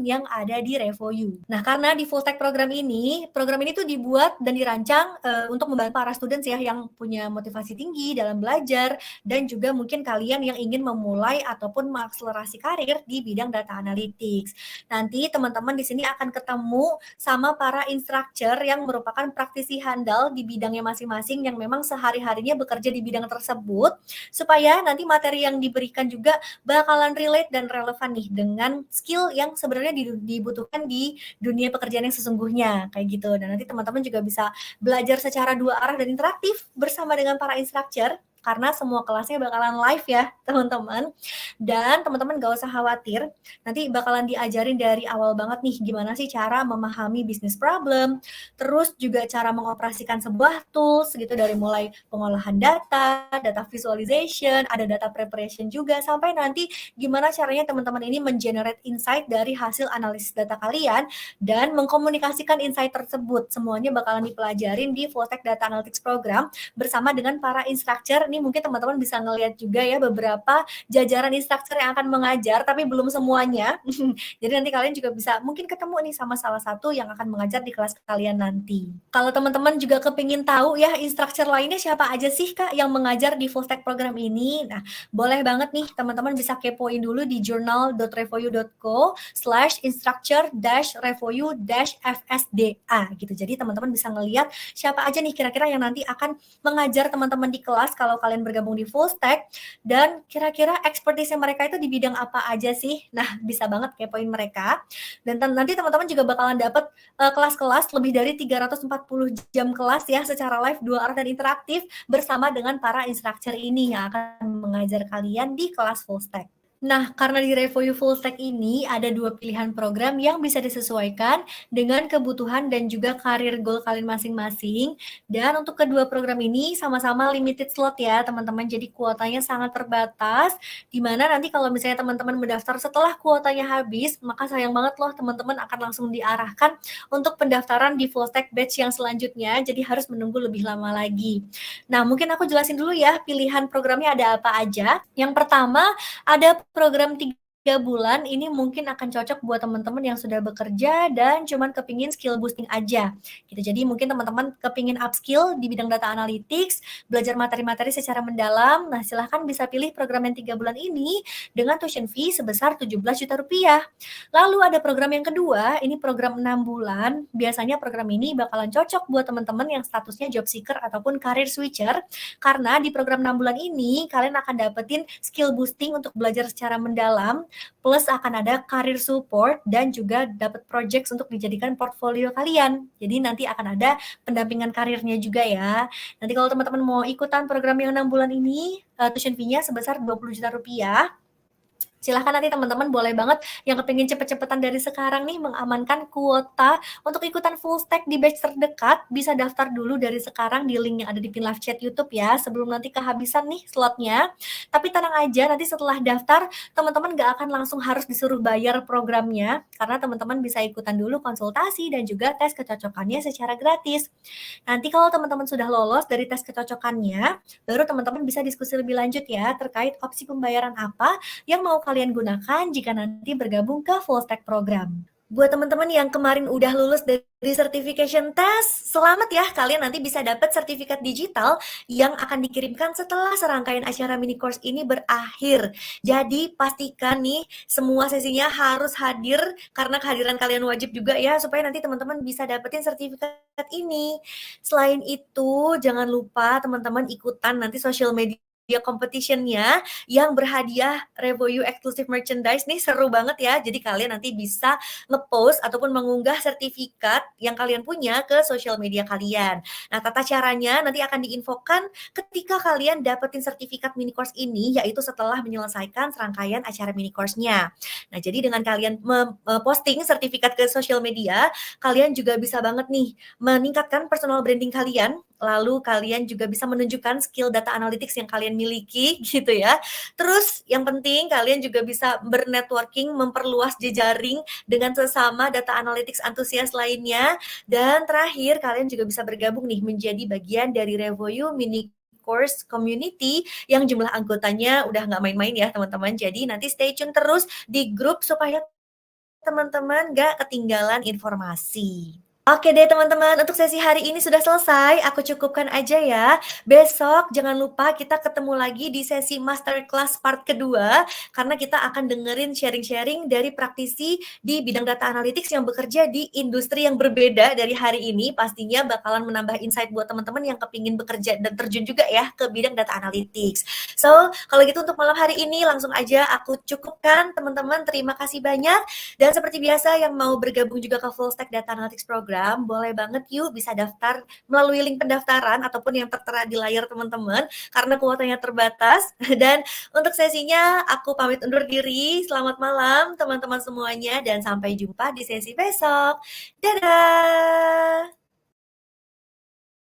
yang ada di RevoU. Nah, karena di full stack program ini tuh dibuat dan dirancang untuk membantu para students ya yang punya motivasi tinggi dalam belajar, dan juga mungkin kalian yang ingin memulai ataupun mengakselerasi karir di bidang data analytics. Nanti teman-teman di sini akan ketemu sama para instructor yang merupakan praktisi handal di bidangnya masing-masing yang memang sehari-harinya bekerja di bidang tersebut, supaya nanti materi yang diberikan juga bakalan relate dan relevan nih dengan skill yang sebenarnya dibutuhkan di dunia pekerjaan yang sesungguhnya, kayak gitu. Dan nanti teman-teman juga bisa belajar secara dua arah dan interaktif bersama dengan para instructor, karena semua kelasnya bakalan live ya teman-teman. Dan teman-teman gak usah khawatir, nanti bakalan diajarin dari awal banget nih gimana sih cara memahami business problem, terus juga cara mengoperasikan sebuah tools gitu, dari mulai pengolahan data visualization, ada data preparation juga, sampai nanti gimana caranya teman-teman ini mengenerate insight dari hasil analisis data kalian dan mengkomunikasikan insight tersebut. Semuanya bakalan dipelajarin di Full Stack Data Analytics Program bersama dengan para instructor. Ini mungkin teman-teman bisa ngelihat juga ya beberapa jajaran instructor yang akan mengajar, tapi belum semuanya. Jadi nanti kalian juga bisa mungkin ketemu nih sama salah satu yang akan mengajar di kelas kalian nanti. Kalau teman-teman juga kepingin tahu ya instructor lainnya siapa aja sih Kak yang mengajar di Full Stack program ini, nah boleh banget nih teman-teman bisa kepoin dulu di journal.revoyu.co/instructor-revoyu-fsda gitu. Jadi teman-teman bisa ngelihat siapa aja nih kira-kira yang nanti akan mengajar teman-teman di kelas kalau kalian bergabung di Full Stack, dan kira-kira expertise mereka itu di bidang apa aja sih. Nah, bisa banget kepoin mereka. Dan nanti teman-teman juga bakalan dapat kelas-kelas lebih dari 340 jam kelas ya secara live, dua arah dan interaktif bersama dengan para instructor ini yang akan mengajar kalian di kelas Full Stack. Nah, karena di RevoU Full Stack ini ada dua pilihan program yang bisa disesuaikan dengan kebutuhan dan juga karir goal kalian masing-masing. Dan untuk kedua program ini sama-sama limited slot ya teman-teman, jadi kuotanya sangat terbatas, dimana nanti kalau misalnya teman-teman mendaftar setelah kuotanya habis, maka sayang banget loh teman-teman akan langsung diarahkan untuk pendaftaran di Full Stack batch yang selanjutnya, jadi harus menunggu lebih lama lagi. Nah, mungkin aku jelasin dulu ya pilihan programnya ada apa aja. Yang pertama, ada program 3 bulan, ini mungkin akan cocok buat teman-teman yang sudah bekerja dan cuman kepingin skill boosting aja gitu. Jadi mungkin teman-teman kepingin upskill di bidang data analytics, belajar materi-materi secara mendalam, nah silahkan bisa pilih program yang 3 bulan ini dengan tuition fee sebesar 17 juta rupiah. Lalu ada program yang kedua, ini program 6 bulan. Biasanya program ini bakalan cocok buat teman-teman yang statusnya job seeker ataupun career switcher, karena di program 6 bulan ini kalian akan dapetin skill boosting untuk belajar secara mendalam, plus akan ada career support dan juga dapat projects untuk dijadikan portfolio kalian. Jadi nanti akan ada pendampingan karirnya juga ya. Nanti kalau teman-teman mau ikutan program yang 6 bulan ini, tuition fee-nya sebesar 20 juta rupiah. Silahkan nanti teman-teman boleh banget yang kepingin cepet-cepetan dari sekarang nih mengamankan kuota untuk ikutan Full Stack di batch terdekat, bisa daftar dulu dari sekarang di link yang ada di pin live chat YouTube ya, sebelum nanti kehabisan nih slotnya. Tapi tenang aja, nanti setelah daftar teman-teman gak akan langsung harus disuruh bayar programnya, karena teman-teman bisa ikutan dulu konsultasi dan juga tes kecocokannya secara gratis. Nanti kalau teman-teman sudah lolos dari tes kecocokannya, baru teman-teman bisa diskusi lebih lanjut ya terkait opsi pembayaran apa yang mau kalian gunakan jika nanti bergabung ke Full Stack program. Buat teman-teman yang kemarin udah lulus dari certification test, selamat ya, kalian nanti bisa dapat sertifikat digital yang akan dikirimkan setelah serangkaian acara mini course ini berakhir. Jadi pastikan nih semua sesinya harus hadir, karena kehadiran kalian wajib juga ya, supaya nanti teman-teman bisa dapetin sertifikat ini. Selain itu, jangan lupa teman-teman ikutan nanti social media competition-nya yang berhadiah RevoU exclusive merchandise nih, seru banget ya. Jadi kalian nanti bisa ngepost ataupun mengunggah sertifikat yang kalian punya ke sosial media kalian. Nah, tata caranya nanti akan diinfokan ketika kalian dapetin sertifikat mini course ini, yaitu setelah menyelesaikan serangkaian acara mini course-nya. Nah, jadi dengan kalian posting sertifikat ke sosial media, kalian juga bisa banget nih meningkatkan personal branding kalian lalu kalian juga bisa menunjukkan skill data analytics yang kalian miliki gitu ya. Terus yang penting kalian juga bisa bernetworking, memperluas jejaring dengan sesama data analytics antusias lainnya. Dan terakhir kalian juga bisa bergabung nih menjadi bagian dari Revoyu Mini Course Community yang jumlah anggotanya udah nggak main-main ya teman-teman. Jadi nanti stay tune terus di grup supaya teman-teman nggak ketinggalan informasi. Oke deh teman-teman, untuk sesi hari ini sudah selesai, aku cukupkan aja ya. Besok jangan lupa kita ketemu lagi di sesi masterclass part kedua, karena kita akan dengerin sharing-sharing dari praktisi di bidang data analytics yang bekerja di industri yang berbeda dari hari ini. Pastinya bakalan menambah insight buat teman-teman yang kepingin bekerja dan terjun juga ya ke bidang data analytics. So, kalau gitu untuk malam hari ini langsung aja aku cukupkan teman-teman. Terima kasih banyak. Dan seperti biasa yang mau bergabung juga ke Full Stack Data Analytics Program, boleh banget yuk bisa daftar melalui link pendaftaran ataupun yang tertera di layar teman-teman, karena kuotanya terbatas. Dan untuk sesinya aku pamit undur diri. Selamat malam teman-teman semuanya dan sampai jumpa di sesi besok. Dadah!